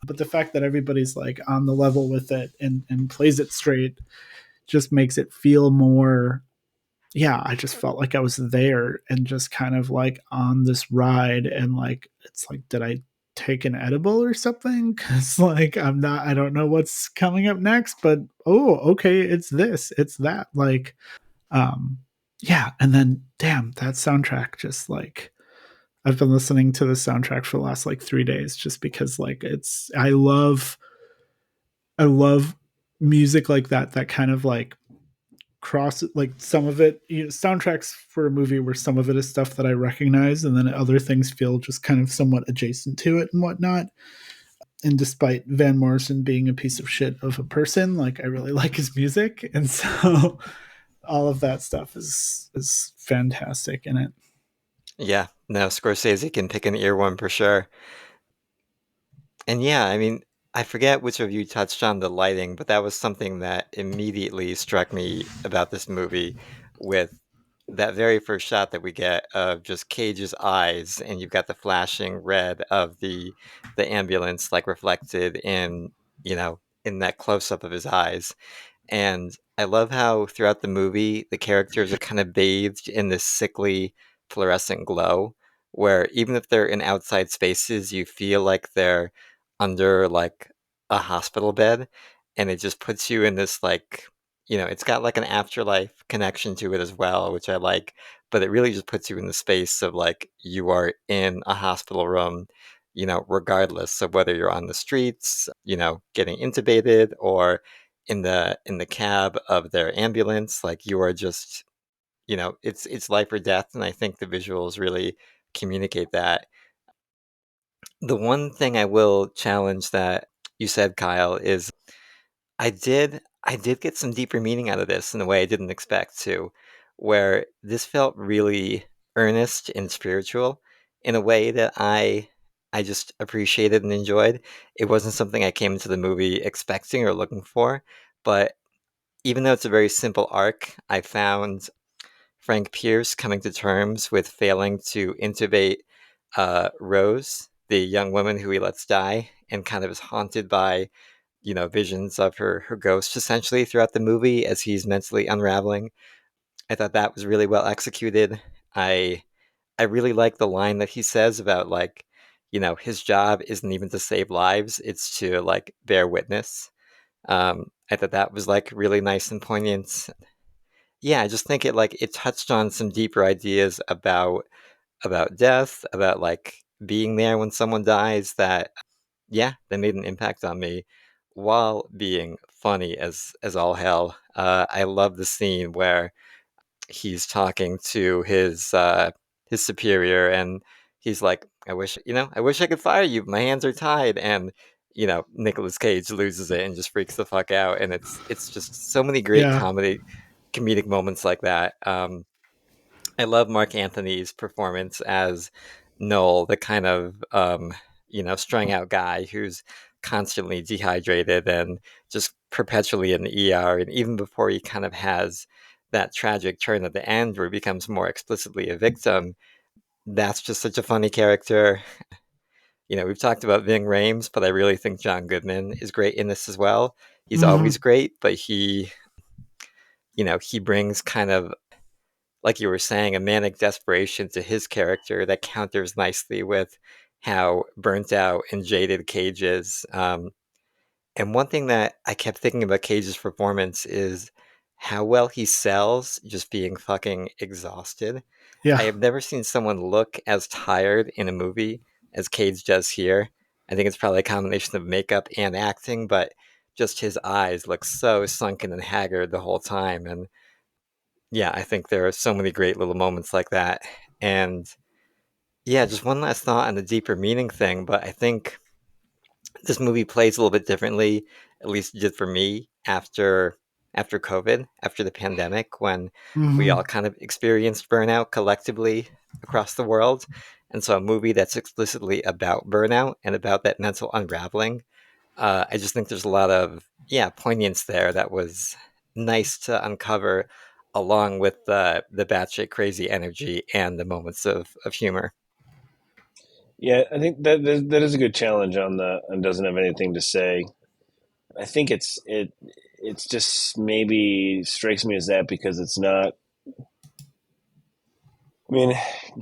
But the fact that everybody's like on the level with it and plays it straight just makes it feel more. Yeah, I just felt like I was there and just kind of like on this ride, and like it's like, did I take an edible or something? Because like I don't know what's coming up next, but oh, okay, it's this, it's that. Like, um, yeah, and then damn, that soundtrack just like. I've been listening to the soundtrack for the last like 3 days just because like I love music like that kind of like cross, like some of it, soundtracks for a movie where some of it is stuff that I recognize and then other things feel just kind of somewhat adjacent to it and whatnot. And despite Van Morrison being a piece of shit of a person, like I really like his music, and so all of that stuff is fantastic in it. Yeah. No, Scorsese can pick an earworm for sure. And yeah, I mean, I forget which of you touched on the lighting, but that was something that immediately struck me about this movie with that very first shot that we get of just Cage's eyes, and you've got the flashing red of the ambulance like reflected in that close up of his eyes. And I love how throughout the movie, the characters are kind of bathed in this sickly fluorescent glow, where even if they're in outside spaces, you feel like they're under like a hospital bed. And it just puts you in this like, it's got like an afterlife connection to it as well, which I like. But it really just puts you in the space of like you are in a hospital room, regardless of whether you're on the streets, getting intubated or in the cab of their ambulance. Like you are just, it's life or death, and I think the visuals really communicate that. The one thing I will challenge that you said, Kyle, is I did get some deeper meaning out of this in a way I didn't expect to, where this felt really earnest and spiritual in a way that I just appreciated and enjoyed. It wasn't something I came into the movie expecting or looking for, but even though it's a very simple arc, I found Frank Pierce coming to terms with failing to intubate Rose, the young woman who he lets die, and kind of is haunted by, visions of her ghost essentially throughout the movie as he's mentally unraveling. I thought that was really well executed. I I really like the line that he says about like, his job isn't even to save lives, it's to like bear witness. I thought that was like really nice and poignant. Yeah, I just think it touched on some deeper ideas about death, about like being there when someone dies that yeah, they made an impact on me while being funny as all hell. I love the scene where he's talking to his superior and he's like, I wish I could fire you, but my hands are tied. And Nicolas Cage loses it and just freaks the fuck out. And it's just so many great Yeah. comedic moments like that. I love Mark Anthony's performance as Noel, the kind of strung out guy who's constantly dehydrated and just perpetually in the ER. And even before he kind of has that tragic turn at the end where he becomes more explicitly a victim, that's just such a funny character. We've talked about Ving Rhames, but I really think John Goodman is great in this as well. He's always Hmm. great, but he brings kind of, like you were saying, a manic desperation to his character that counters nicely with how burnt out and jaded Cage is. And one thing that I kept thinking about Cage's performance is how well he sells just being fucking exhausted. I Yeah. have never seen someone look as tired in a movie as Cage does here. I think it's probably a combination of makeup and acting, but just his eyes look so sunken and haggard the whole time. And yeah, I think there are so many great little moments like that. And yeah, just one last thought on the deeper meaning thing, but I think this movie plays a little bit differently, at least it did for me after COVID, after the pandemic, when we all Hmm. kind of experienced burnout collectively across the world. And so a movie that's explicitly about burnout and about that mental unraveling, I just think there's a lot of poignance there that was nice to uncover, along with the batshit crazy energy and the moments of humor. Yeah, I think that is a good challenge on the and doesn't have anything to say. I think it's just maybe strikes me as that because it's not. I mean,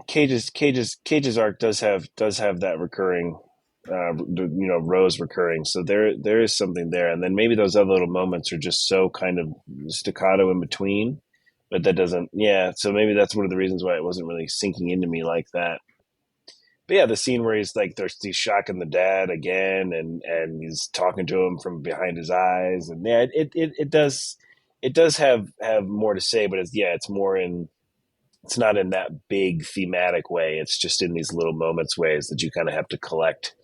Cage's arc does have that recurring, Rose recurring. So there is something there, and then maybe those other little moments are just so kind of staccato in between, but that doesn't. Yeah, so maybe that's one of the reasons why it wasn't really sinking into me like that. But yeah, the scene where he's shocking the dad again, and he's talking to him from behind his eyes, and yeah, it does have more to say, but it's not in that big thematic way. It's just in these little moments ways that you kind of have to collect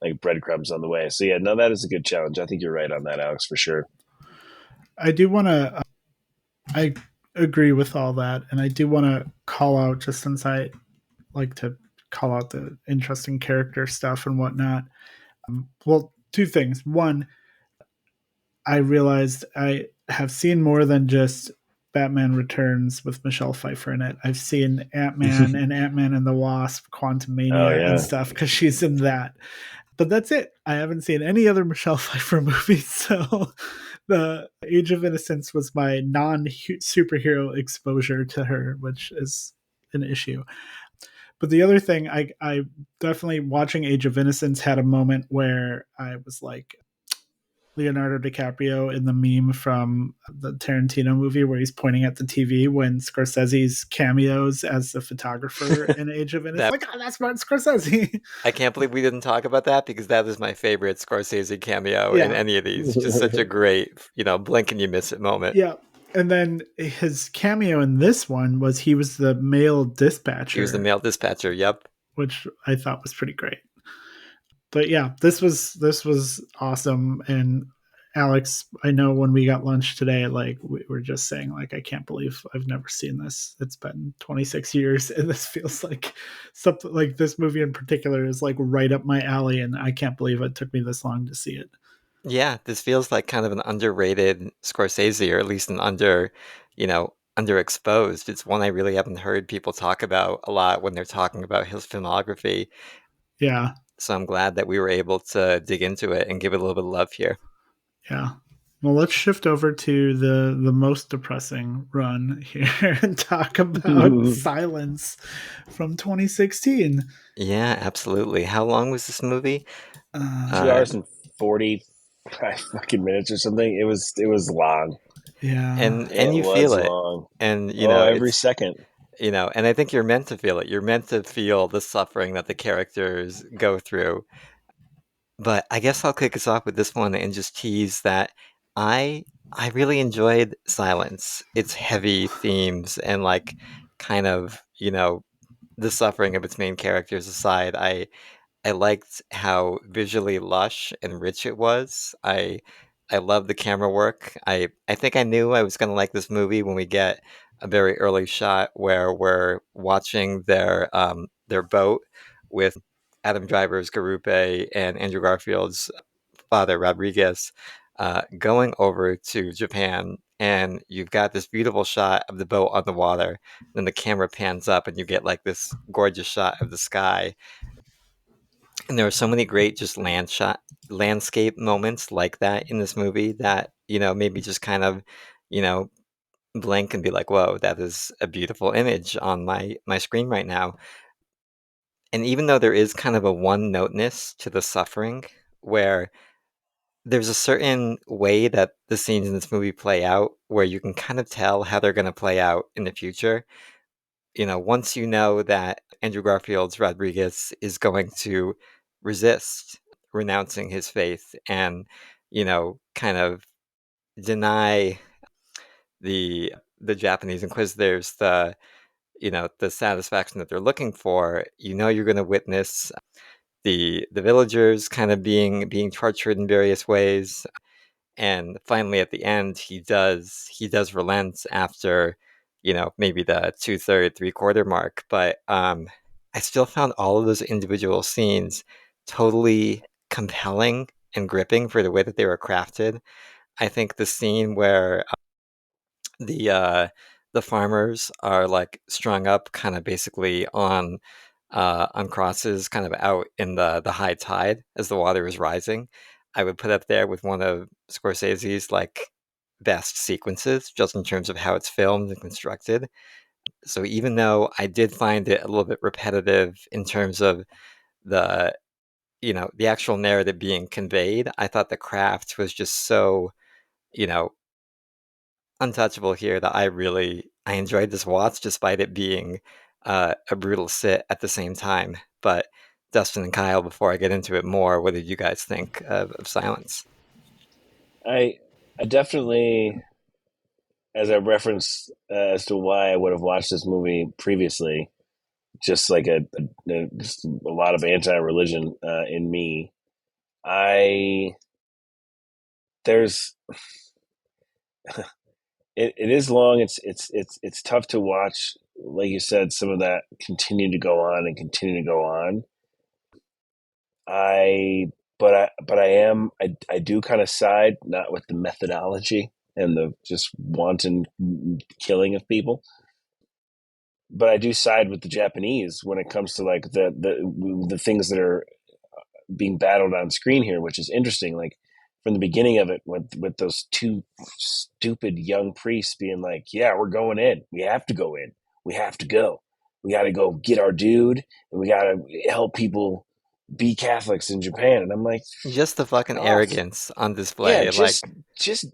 like breadcrumbs on the way. So yeah, no, that is a good challenge. I think you're right on that, Alex, for sure. I do want to. I agree with all that, and I do want to call out, just since I like to call out the interesting character stuff and whatnot. Well, two things. One, I realized I have seen more than just Batman Returns with Michelle Pfeiffer in it. I've seen Ant Man and Ant Man and the Wasp, Quantum Oh Mania, and yeah, stuff because she's in that. But that's it. I haven't seen any other Michelle Pfeiffer movies. So the Age of Innocence was my non superhero exposure to her, which is an issue. But the other thing, I definitely watching Age of Innocence had a moment where I was like, Leonardo DiCaprio in the meme from the Tarantino movie where he's pointing at the TV when Scorsese's cameos as the photographer in Age of Innocence. That Like, oh, that's Martin Scorsese. I can't believe we didn't talk about that because that is my favorite Scorsese cameo in Yeah, any of these. Just such a great, blink and you miss it moment. yeah. And then his cameo in this one was he was the male He was the dispatcher, male dispatcher. Yep. which I thought was pretty great. But yeah, this was awesome. And Alex, I know when we got lunch today, like we were just saying, like, I can't believe I've never seen this. It's been 26 years, and this feels like something like this movie in particular is like right up my alley, and I can't believe it took me this long to see it. Yeah, this feels like kind of an underrated Scorsese, or at least an underexposed. It's one I really haven't heard people talk about a lot when they're talking about his filmography. Yeah, So I'm glad that we were able to dig into it and give it a little bit of love here. yeah. Well, let's shift over to the most depressing run here and talk about Silence from 2016. Yeah, absolutely. How long was this movie? Two Uh, Uh, hours and 45 fucking minutes or something. It was long. yeah, and It you feel was it, long. and Oh, every it's second. and I think you're meant to feel it. You're meant to feel the suffering that the characters go through. But I guess I'll kick us off with this one and just tease that I I really enjoyed Silence. Its heavy themes and like kind of, the suffering of its main characters aside, I liked how visually lush and rich it was. I love the camera work. I think I knew I was gonna like this movie when we get a very early shot where we're watching their boat with Adam Driver's Garupe and Andrew Garfield's father Rodriguez going over to Japan, and you've got this beautiful shot of the boat on the water. Then the camera pans up, and you get like this gorgeous shot of the sky, and there are so many great just landscape moments like that in this movie that, made me just kind of, you know, blink and be like, whoa, that is a beautiful image on my screen right now. And even though there is kind of a one noteness to the suffering, where there's a certain way that the scenes in this movie play out where you can kind of tell how they're going to play out in the future. Once you know that Andrew Garfield's Rodriguez is going to resist renouncing his faith and, kind of deny the Japanese inquisitors the satisfaction that they're looking for, you're going to witness the villagers kind of being tortured in various ways, and finally at the end he does relent after maybe the two-third three-quarter mark, but I still found all of those individual scenes totally compelling and gripping for the way that they were crafted. I think the scene where the uh the farmers are like strung up kind of basically on crosses kind of out in the high tide as the water is rising, I would put up there with one of Scorsese's like best sequences just in terms of how it's filmed and constructed. So even though I did find it a little bit repetitive in terms of the the actual narrative being conveyed, I thought the craft was just so, you know, untouchable here that I enjoyed this watch despite it being a brutal sit at the same time. But Dustin and Kyle, before I get into it more, what did you guys think of Silence? I I definitely, as I referenced as to why I would have watched this movie previously, just like just a lot of anti-religion in me. I there's it is long. It's tough to watch. Like you said, some of that continue to go on and continue to go on. I but I do kind of side not with the methodology and the just wanton killing of people, but I do side with the Japanese when it comes to like the things that are being battled on screen here, which is interesting. Like from the beginning of it, with those two stupid young priests being like, "Yeah, we're going in. We have to go in. We have to go. We got to go get our dude, and we got to help people be Catholics in Japan." And I'm like, Just the "Fuck fucking off." arrogance on Yeah, display. just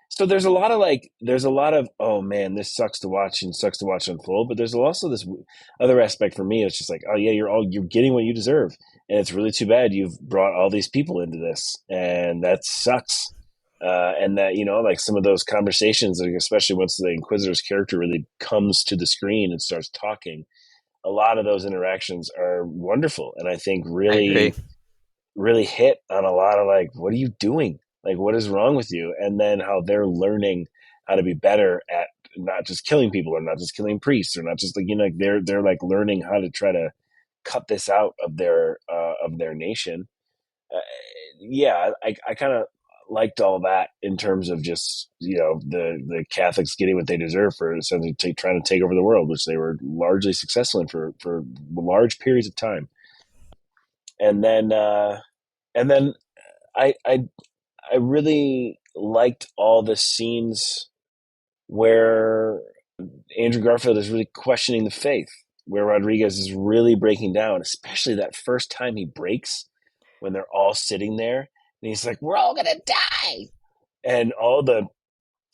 so there's a lot of, oh man, this sucks to watch and sucks to watch unfold, but there's also this other aspect for me. It's just like, oh yeah, you're getting what you deserve, and it's really too bad you've brought all these people into this, and that sucks. And that, like some of those conversations, like especially once the Inquisitor's character really comes to the screen and starts talking, a lot of those interactions are wonderful, and I think I agree. really hit on a lot of like, what are you doing? Like, what is wrong with you? And then how they're learning how to be better at not just killing people or not just killing priests or not just like, like they're like learning how to try to cut this out of their nation. Uh, yeah, I kind of liked all that in terms of just the Catholics getting what they deserve for essentially trying to take over the world, which they were largely successful in for large periods of time. And then and then I I I really liked all the scenes where Andrew Garfield is really questioning the faith, where Rodriguez is really breaking down, especially that first time he breaks when they're all sitting there and he's like, "We're all gonna die," and all the,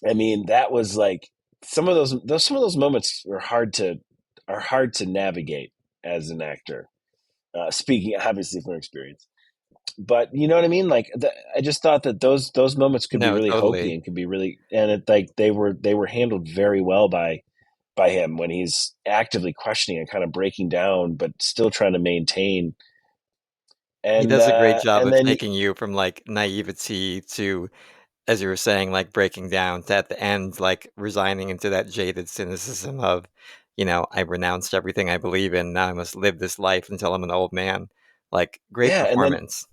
I mean, that was like some of those moments are hard to navigate as an actor. Speaking obviously from experience, but you know what I mean. Like I just thought that those moments could be No, really hokey totally. and could be really, and it like they were handled very well by him when he's actively questioning and kind of breaking down, but still trying to maintain. He does a great job And of then taking you from, like, naivety to, as you were saying, like, breaking down to at the end, like, resigning into that jaded cynicism of, "I renounced everything I believe in, now I must live this life until I'm an old man." Like, great yeah, and then performance.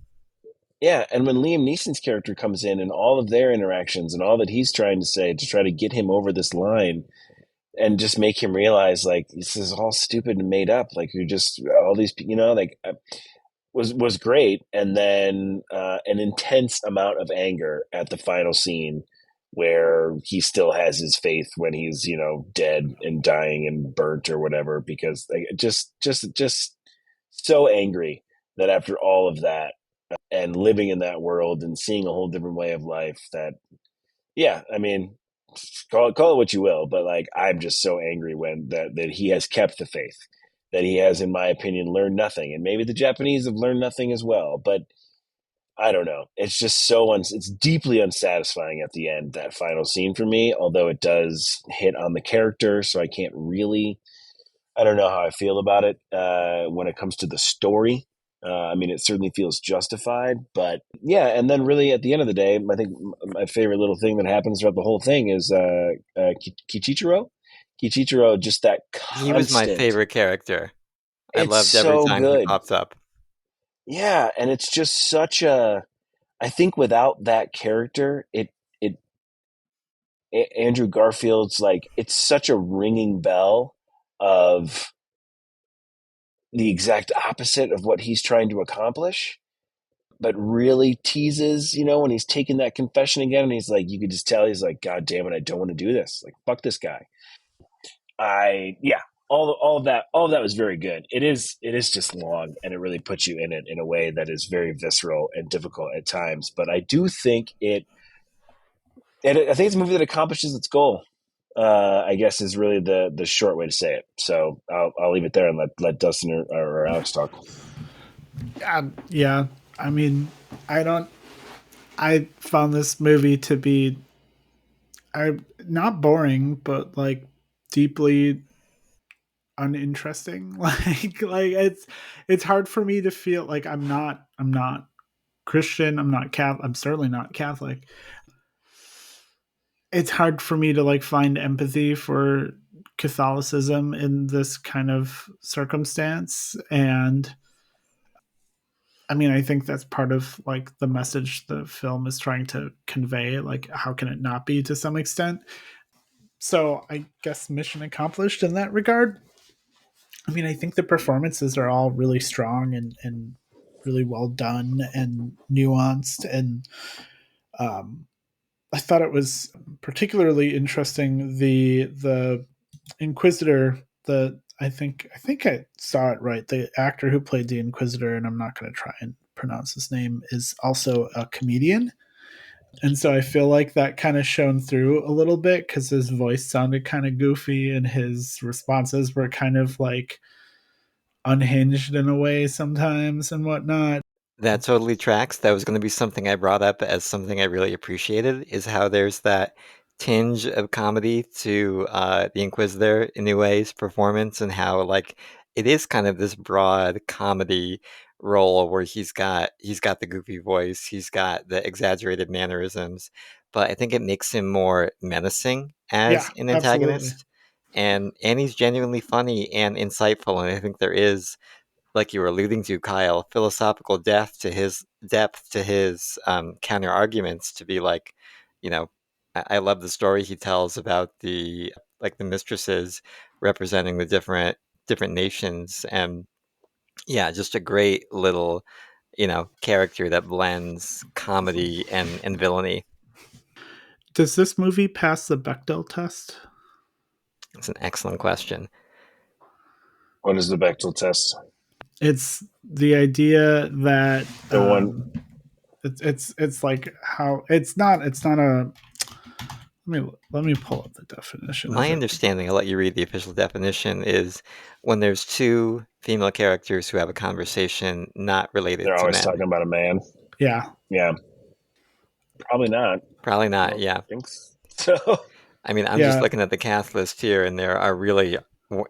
yeah, and when Liam Neeson's character comes in and all of their interactions and all that he's trying to say to try to get him over this line and just make him realize like this is all stupid and made up, like you're just all these, like was great. And then an intense amount of anger at the final scene where he still has his faith when he's dead and dying and burnt or whatever, because like, just so angry that after all of that and living in that world and seeing a whole different way of life, that yeah, I mean, call it what you will, but like I'm just so angry when that he has kept the faith, that he has, in my opinion, learned nothing, and maybe the Japanese have learned nothing as well. But I don't know. It's just it's deeply unsatisfying at the end, that final scene for me. Although it does hit on the character, so I can't really. I don't know how I feel about it when it comes to the story. I mean, it certainly feels justified, but yeah. And then, really, at the end of the day, I think my favorite little thing that happens throughout the whole thing is Kichichiro. Kichichiro, just that He was my constant. favorite character. I It's loved every so time he good. popped up. Yeah, and it's just such a. I think without that character, it Andrew Garfield's like it's such a ringing bell of the exact opposite of what he's trying to accomplish, but really teases, when he's taking that confession again and he's like, you could just tell he's like, God damn it, I don't want to do this. Like, fuck this guy. Yeah, all of that was very good. It is just long and it really puts you in it in a way that is very visceral and difficult at times. But I do think I think it's a movie that accomplishes its goal. I guess is really the short way to say it. So I'll leave it there and let Dustin or Alex talk. Yeah. I mean, I don't. I found this movie to be, not boring, but like deeply uninteresting. Like it's hard for me to feel like I'm not Christian. I'm not Catholic. I'm certainly not Catholic. It's hard for me to like find empathy for Catholicism in this kind of circumstance. And I mean, I think that's part of like the message the film is trying to convey. Like, how can it not be to some extent? So I guess mission accomplished in that regard. I mean, I think the performances are all really strong and really well done and nuanced. And um, I thought it was particularly interesting. The Inquisitor, I think I saw it right. The actor who played the Inquisitor, and I'm not going to try and pronounce his name, is also a comedian. And so I feel like that kind of shone through a little bit because his voice sounded kind of goofy and his responses were kind of like unhinged in a way sometimes and whatnot. That totally tracks. That was gonna be something I brought up as something I really appreciated, is how there's that tinge of comedy to, the Inquisitor Inue's performance, and how, like, it is kind of this broad comedy role where he's got the goofy voice, he's got the exaggerated mannerisms, but I think it makes him more menacing Yeah, as an absolutely. antagonist, and he's genuinely funny and insightful, and I think there is, like you were alluding to, Kyle, philosophical depth to his counter arguments, to be like, you know, I love the story he tells about the mistresses representing the different nations, and yeah, just a great little character that blends comedy and villainy. Does this movie pass the Bechdel test? It's an excellent question. What is the Bechtel test? It's the idea that The one. it's like how it's not a let me pull up the definition of My it. understanding, I'll let you read the official definition, is when there's two female characters who have a conversation not related They're to always men. talking about a man. Yeah, Yeah, probably not. Probably I not, don't yeah. think so. I mean, I'm just yeah, looking at the cast list here, and there are really,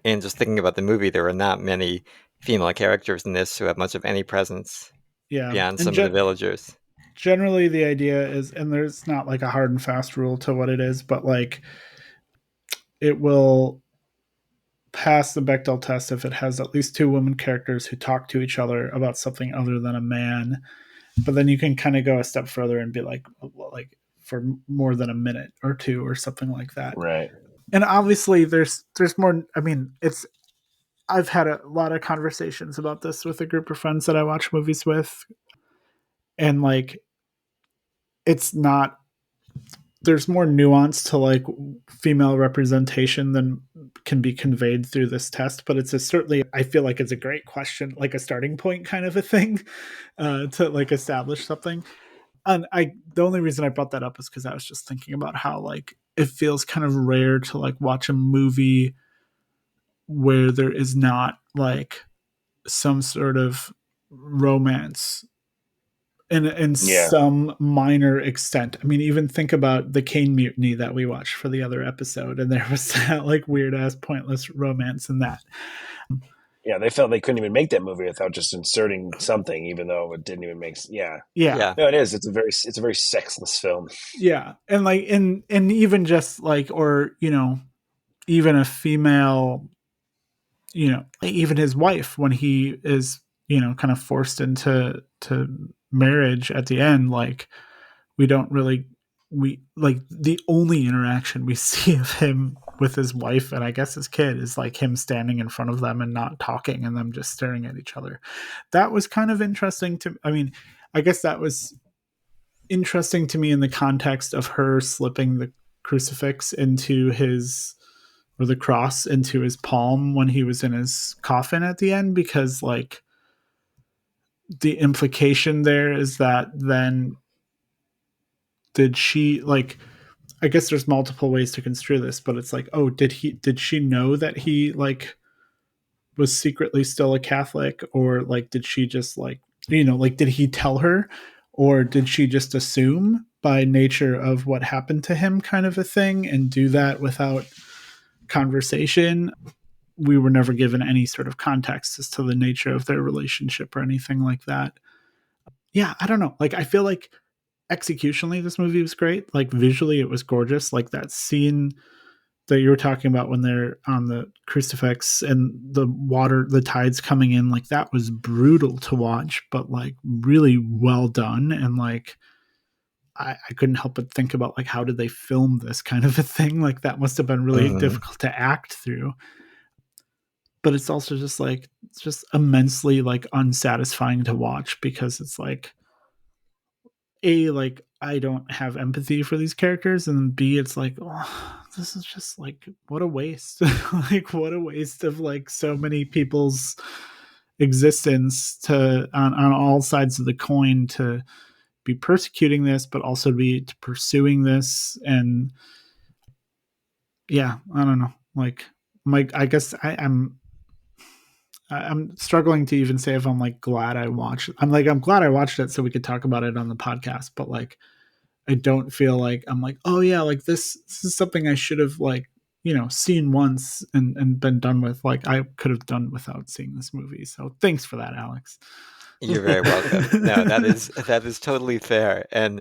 and just thinking about the movie, there are not many female characters in this who have much of any presence yeah. beyond And some of the villagers. generally, the idea is, and there's not like a hard and fast rule to what it is, but like it will pass the Bechdel test if it has at least two women characters who talk to each other about something other than a man. But then you can kind of go a step further and be like for more than a minute or two or something like that. Right. And obviously, there's more. I mean, it's I've had a lot of conversations about this with a group of friends that I watch movies with, and like it's not there's more nuance to like female representation than can be conveyed through this test, but it's a certainly I feel like it's a great question, like a starting point kind of a thing to like establish something. And I the only reason I brought that up is because I was just thinking about how like it feels kind of rare to like watch a movie where there is not like some sort of romance in Yeah. some minor extent. I mean, even think about the Cane Mutiny that we watched for the other episode, and there was that like weird ass pointless romance in that. Yeah. They felt they couldn't even make that movie without just inserting something, even though it didn't even make. Yeah. Yeah, Yeah, No, it is. It's a very sexless film. yeah, and like and even just like or even a female, even his wife when he is kind of forced into to marriage at the end, like we don't really we like the only interaction we see of him with his wife and I guess his kid is like him standing in front of them and not talking and them just staring at each other. That was kind of interesting to I mean, I guess that was interesting to me in the context of her slipping the crucifix into his or the cross into his palm when he was in his coffin at the end, because like the implication there is that then did she like I guess there's multiple ways to construe this, but it's like, oh, did she know that he like was secretly still a Catholic, or like did she just like like did he tell her, or did she just assume by nature of what happened to him kind of a thing and do that without conversation? We were never given any sort of context as to the nature of their relationship or anything like that. Yeah, I don't know. Like I feel like executionally this movie was great. Like visually it was gorgeous. Like that scene that you were talking about when they're on the crucifix and the water, the tides coming in, like that was brutal to watch, but like really well done. And like I couldn't help but think about like how did they film this kind of a thing? Like that must have been really hmm difficult to act through. But it's also just like it's just immensely like unsatisfying to watch because it's like like I don't have empathy for these characters, and then B, it's like, oh, this is just like what a waste. Like what a waste of like so many people's existence to on all sides of the coin to be persecuting this, but also be pursuing this. And yeah, I don't know. Like Mike, I guess I'm struggling to even say if I'm like glad I watched. I'm glad I watched it so we could talk about it on the podcast, but like I don't feel like I'm like, oh yeah, like this is something I should have like, seen once and been done with. Like I could have done without seeing this movie. So thanks for that, Alex. you're very welcome. No, that is totally fair. And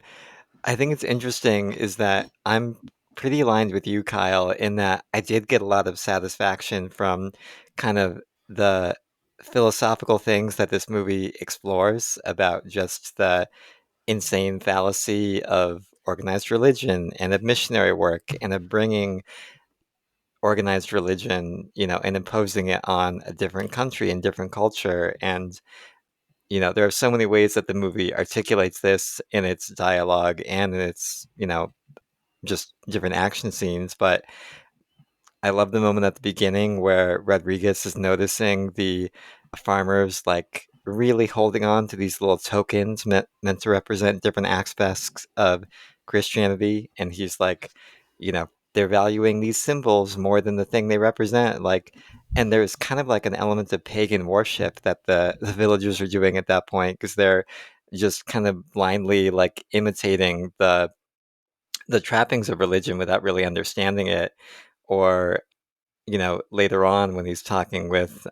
I think it's interesting is that I'm pretty aligned with you, Kyle, in that I did get a lot of satisfaction from kind of the philosophical things that this movie explores about just the insane fallacy of organized religion and of missionary work and of bringing organized religion, and imposing it on a different country and different culture. And, there are so many ways that the movie articulates this in its dialogue and in its, just different action scenes. But I love the moment at the beginning where Rodriguez is noticing the farmers like really holding on to these little tokens meant to represent different aspects of Christianity. And he's like, they're valuing these symbols more than the thing they represent. Like, and there's kind of like an element of pagan worship that the villagers are doing at that point because they're just kind of blindly like imitating the trappings of religion without really understanding it. Or later on when he's talking with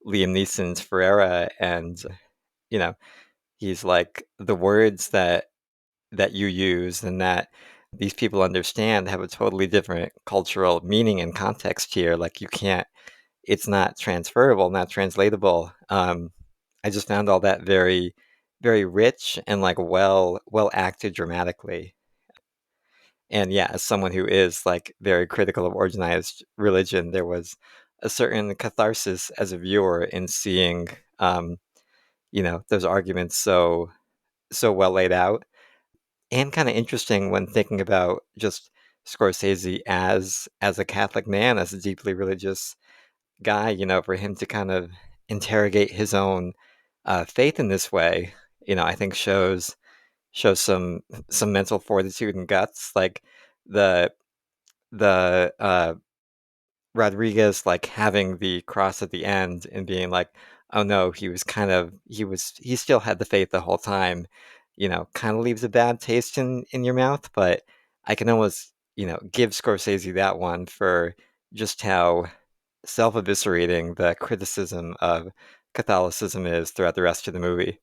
Liam Neeson's Ferreira, and you know, he's like, the words that you use and that these people understand have a totally different cultural meaning and context here. Like you can't, it's not transferable, not translatable. I just found all that very, very rich and like well acted dramatically. And yeah, as someone who is like very critical of organized religion, there was a certain catharsis as a viewer in seeing, um, those arguments so well laid out, and kind of interesting when thinking about just Scorsese as a Catholic man, as a deeply religious guy. For him to kind of interrogate his own faith in this way, I think shows some mental fortitude and guts. Like the the Rodriguez like having the cross at the end and being like, oh no, he still had the faith the whole time, kind of leaves a bad taste in your mouth. But I can almost, give Scorsese that one for just how self-eviscerating the criticism of Catholicism is throughout the rest of the movie.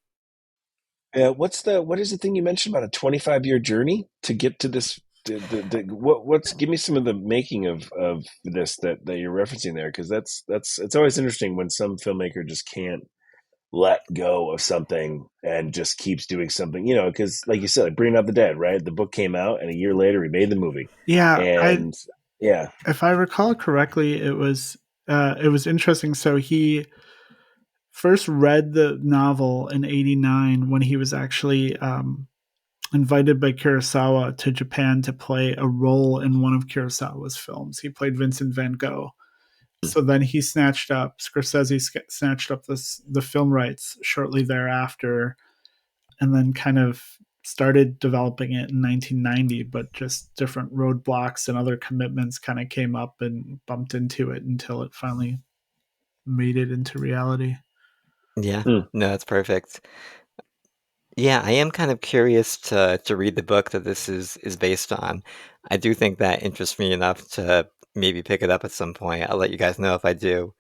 What is the thing you mentioned about a 25-year journey to get to this? What's give me some of the making of this that you're referencing there, because that's it's always interesting when some filmmaker just can't let go of something and just keeps doing something, because like you said, like Bringing Up the Dead, right? The book came out and a year later he made the movie. Yeah, I And yeah. if I recall correctly, it was interesting. So he first read the novel in '89 when he was actually invited by Kurosawa to Japan to play a role in one of Kurosawa's films. He played Vincent Van Gogh. So then Scorsese snatched up the film rights shortly thereafter, and then kind of started developing it in 1990. But just different roadblocks and other commitments kind of came up and bumped into it until it finally made it into reality. Yeah, Hmm. no, that's perfect. Yeah, I am kind of curious to read the book that this is based on. I do think that interests me enough to maybe pick it up at some point. I'll let you guys know if I do.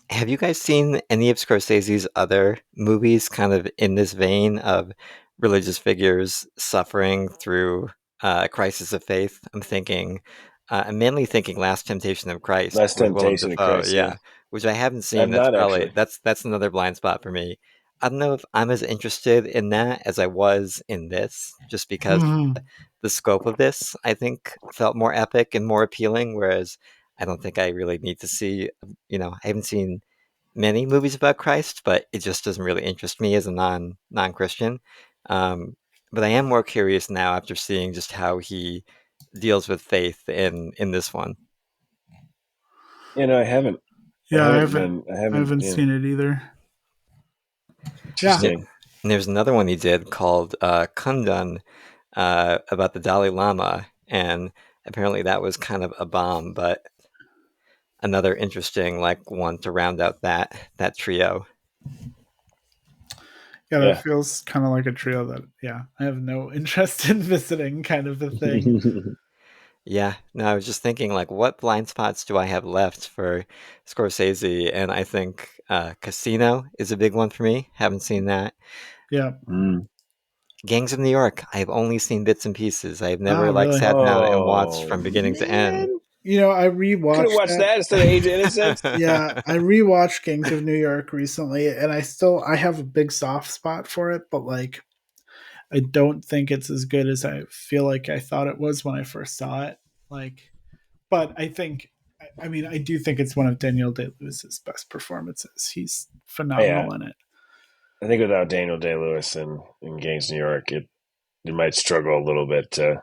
Have you guys seen any of Scorsese's other movies kind of in this vein of religious figures suffering through a crisis of faith? I'm mainly thinking Last Temptation of Christ Last with Willem Temptation of Dafoe, Christ, yeah. yeah, which I haven't I've seen. That's not probably actually. that's another blind spot for me. I don't know if I'm as interested in that as I was in this, just because Mhm. the scope of this, I think, felt more epic and more appealing, whereas I don't think I really need to see, I haven't seen many movies about Christ, but it just doesn't really interest me as a non-Christian. Um, but I am more curious now after seeing just how he deals with faith in this one. I haven't. Yeah, I I haven't, haven't yeah. seen it either. Yeah, There- Interesting. And there's another one he did called Kundun, about the Dalai Lama, and apparently that was kind of a bomb, but another interesting like one to round out that trio. yeah, that Yeah. feels kind of like a trio that, yeah, I have no interest in visiting, kind of a thing. Yeah, no, I was just thinking like what blind spots do I have left for Scorsese? And I think Casino is a big one for me. Haven't seen that. Yeah. Mm. Gangs of New York, I've only seen bits and pieces. I've never Oh, like really? sat down and watched Oh from beginning to end. man, I could have rewatched watched that. that instead of Age of Innocence. Yeah, I rewatched Gangs of New York recently, and I have a big soft spot for it, but like I don't think it's as good as I feel like I thought it was when I first saw it. Like, but I mean, I do think it's one of Daniel Day Lewis's best performances. He's Yeah, phenomenal in it. I think without Daniel Day Lewis in Gangs of New York, it might struggle a little bit to.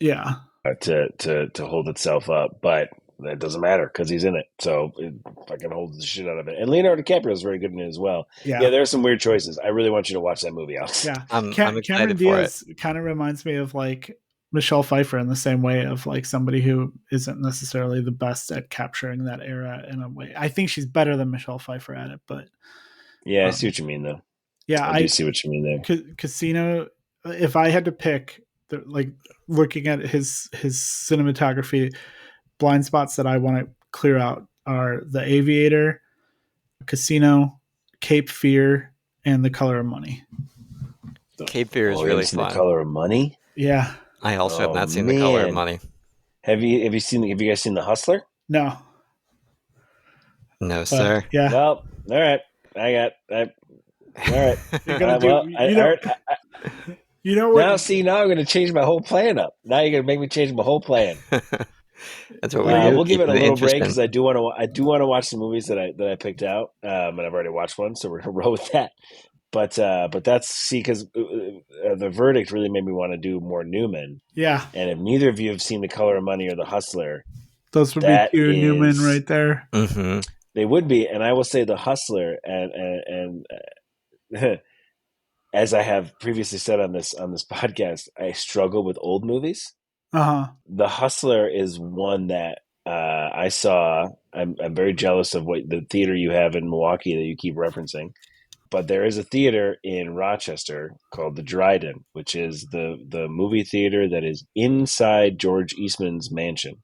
Yeah. to hold itself up, but that doesn't matter because he's in it, so it fucking holds the shit out of it. And Leonardo DiCaprio is very good in it as well. Yeah, Yeah. there are some weird choices. I really want you to watch that movie, Alex. Yeah. I'm Cameron excited for it. Diaz kind of reminds me of like Michelle Pfeiffer in the same way of like somebody who isn't necessarily the best at capturing that era in a way. I think she's better than Michelle Pfeiffer at it, but Yeah, I see um, what you mean, though. yeah, I do see what you mean there. Casino. If I had to pick, like looking at his cinematography, blind spots that I want to clear out are The Aviator, Casino, Cape Fear, and The Color of Money. Cape Fear is Oh, you haven't really seen The fun. Color of Money? Yeah. I also have Oh not seen The Color of man, Money. have you guys seen The Hustler? No. No, But sir. yeah. Well, all right, all right. You're gonna Well, do you know you know what now see, now I'm going to change my whole plan up. Now you're going to make me change my whole plan. That's what we do. We'll give it Keeping a the little interest break in. because I do want to. I do want to watch the movies that I picked out, and I've already watched one, so we're gonna roll with that. But that's see because the verdict really made me want to do more Newman. yeah. And if neither of you have seen The Color of Money or The Hustler, Those would be that two Newman is right there. Mm-hmm. they would be. And I will say The Hustler and as I have previously said on this podcast, I struggle with old movies. Uh-huh. The Hustler is one that I saw. I'm very jealous of what the theater you have in Milwaukee that you keep referencing. But there is a theater in Rochester called the Dryden, which is the movie theater that is inside George Eastman's mansion.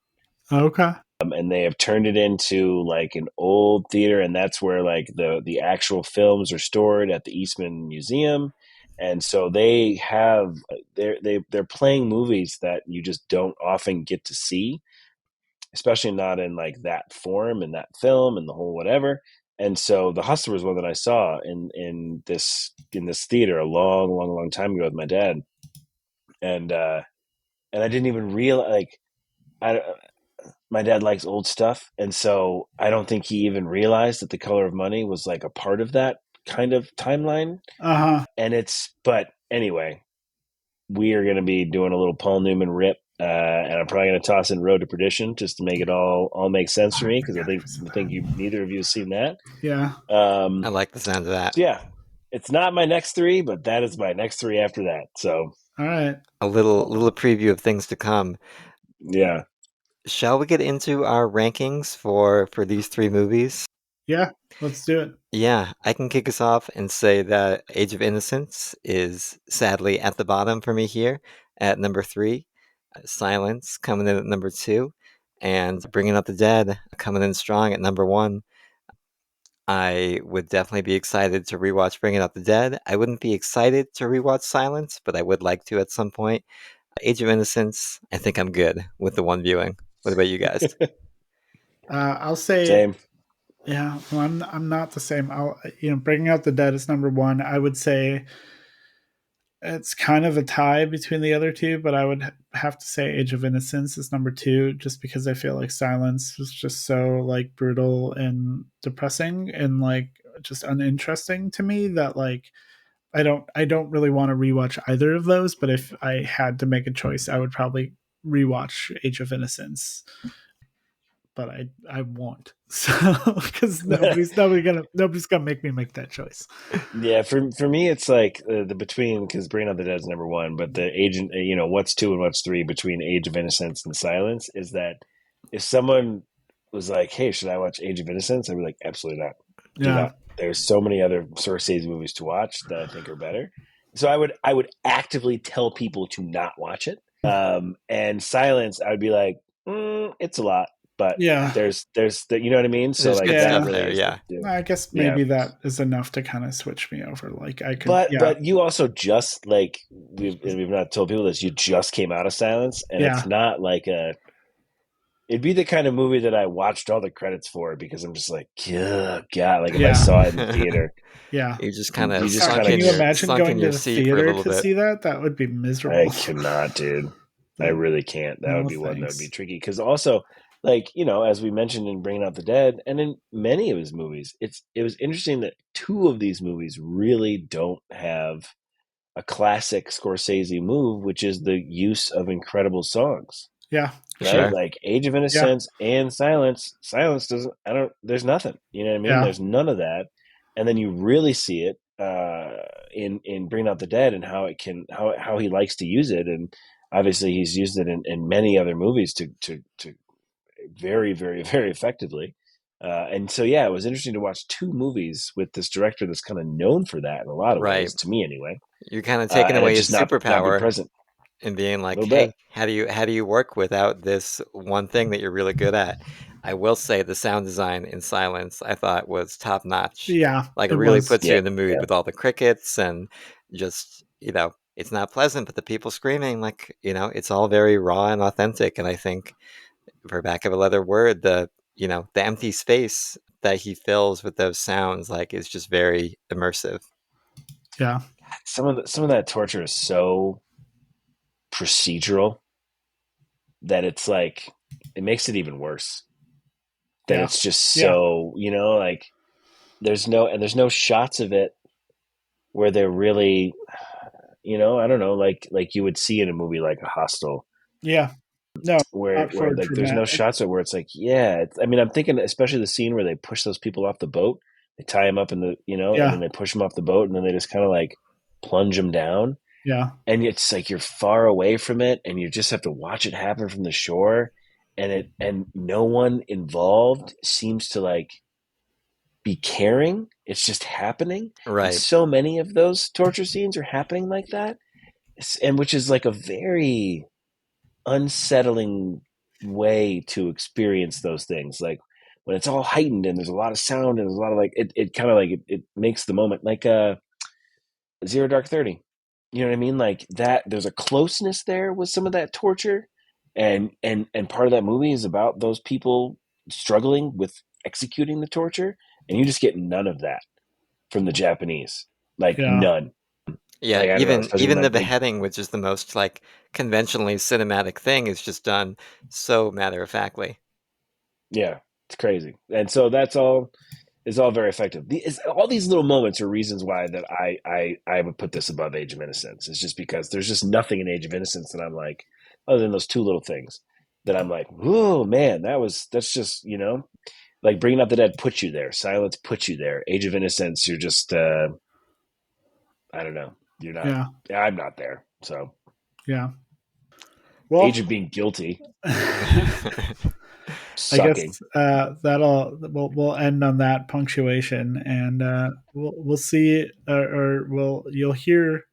Okay. And they have turned it into like an old theater, and that's where like the actual films are stored at the Eastman Museum. And so they have they're playing movies that you just don't often get to see, especially not in like that form and that film and the whole whatever. And so The Hustler was one that I saw in this theater a long time ago with my dad, and I didn't even realize like I my dad likes old stuff, and so I don't think he even realized that The Color of Money was like a part of that kind of timeline. Uh-huh. And it's but anyway, we are going to be doing a little Paul Newman rip, and I'm probably going to toss in Road to Perdition just to make it all make sense for I me because I forgot he think was in I that. think you neither of you have seen that. Yeah. I Um, like the sound of that. so yeah, it's not my next three, but that is my next three after that. So All right. A little preview of things to come. yeah, Shall we get into our rankings for these three movies? Yeah. Let's do it. Yeah, I can kick us off and say that Age of Innocence is sadly at the bottom for me here at number 3. Silence coming in at number 2, and Bringing Up the Dead coming in strong at number 1. I would definitely be excited to rewatch Bringing Up the Dead. I wouldn't be excited to rewatch Silence, but I would like to at some point. Age of Innocence, I think I'm good with the one viewing. What about you guys? I'll say same. yeah, well, I'm not the same. I'll Bringing Out the Dead is number 1. I would say it's kind of a tie between the other two, but I would have to say Age of Innocence is number 2 just because I feel like Silence was just so like brutal and depressing and like just uninteresting to me that like I don't really want to rewatch either of those, but if I had to make a choice, I would probably rewatch Age of Innocence. But I won't. So because nobody's gonna make me make that choice. Yeah, for me, it's like the between because Brain of the Dead is number 1, but the agent, what's 2 and what's 3 between Age of Innocence and Silence is that if someone was like, "Hey, should I watch Age of Innocence?" I'd be like, "Absolutely not. Do Yeah, not." There's so many other Scorsese movies to watch that I think are better. So I would actively tell people to not watch it. And Silence, I would be like, it's a lot, but yeah, there's the, you know what I mean. So There's like good that yeah. stuff really there, is the yeah. I guess yeah. maybe that is enough to kind of switch me over. Like I could, yeah, But you also just like we've not told people this. You just came out of Silence, and it's yeah, not like a. It'd be the kind of movie that I watched all the credits for because I'm just like, God, like if I yeah, saw it in the theater, yeah. You just kind of you just God, kind sunk can of. in you your imagine sunk in going to your the seat for a theater little to bit. see that? That would be I miserable. cannot, dude. I Like, really can't. That would no be one that would be thanks. tricky because also, like as we mentioned in Bringing Out the Dead, and in many of his movies, it was interesting that 2 of these movies really don't have a classic Scorsese move, which is the use of incredible songs. Yeah, Right? Sure. Like Age of yeah, Innocence and Silence. Silence doesn't. I don't. There's nothing. You know what I mean? yeah, There's none of that. And then you really see it in Bring Out the Dead and how it can how he likes to use it. And obviously he's used it in many other movies to very very very effectively. And so yeah, it was interesting to watch two movies with this director that's kind of known for that in a lot of Right. ways, to me anyway. You're kind of taking And it away his just not been superpower present and being a like, little bit. "Hey, how do you work without this one thing that you're really good at?" I will say the sound design in Silence I thought was top notch. yeah. Like it It really was. puts you Yeah, in the mood yeah. with all the crickets and just, it's not pleasant, but the people screaming, like, it's all very raw and authentic. And I think, for lack of a better word, the empty space that he fills with those sounds, like, is just very immersive. Yeah, Some of that torture is so procedural that it's like it makes it even worse. That yeah, it's just yeah, so like there's no shots of it where they're really I don't know like you would see in a movie like a Hostel yeah. No, not where for like there's no dramatic. shots of it where it's like I mean I'm thinking especially the scene where they push those people off the boat, they tie them up in the and then Yeah, they push them off the boat and then they just kind of like plunge them down, yeah, and it's like you're far away from it and you just have to watch it happen from the shore, and no one involved seems to like be caring. It's just happening, and Right. so many of those torture scenes are happening like that, and which is like a very unsettling way to experience those things, like when it's all heightened and there's a lot of sound and there's a lot of like it kind of like it makes the moment like 0 Dark 30. You know what I mean? Like that there's a closeness there with some of that torture, and part of that movie is about those people struggling with executing the torture, and you just get none of that from the Japanese. Like yeah, none. Yeah, Like I don't know, even especially even the like they beheading, which is the most, like, conventionally cinematic thing, is just done so matter of factly. yeah, it's crazy. And so that's all is all very effective. All these little moments are reasons why that I would put this above Age of Innocence. It's just because there's just nothing in Age of Innocence that I'm like, other than those two little things, that I'm like, oh man, that's just like Bringing Up the Dead puts you there, Silence puts you there, Age of Innocence, you're just I don't know, you're not. yeah, I'm not there. So yeah. Age Well, of Being Guilty, I guess sucking. that'll we'll end on that punctuation, and we'll see, or we'll you'll hear.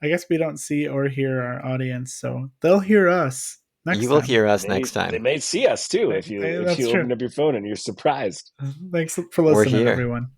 I guess we don't see or hear our audience, so they'll hear us You next will time. hear us Maybe next they time. may see us too if Hey, you that's true. open up your phone and you're surprised. Thanks for We're listening, here. everyone.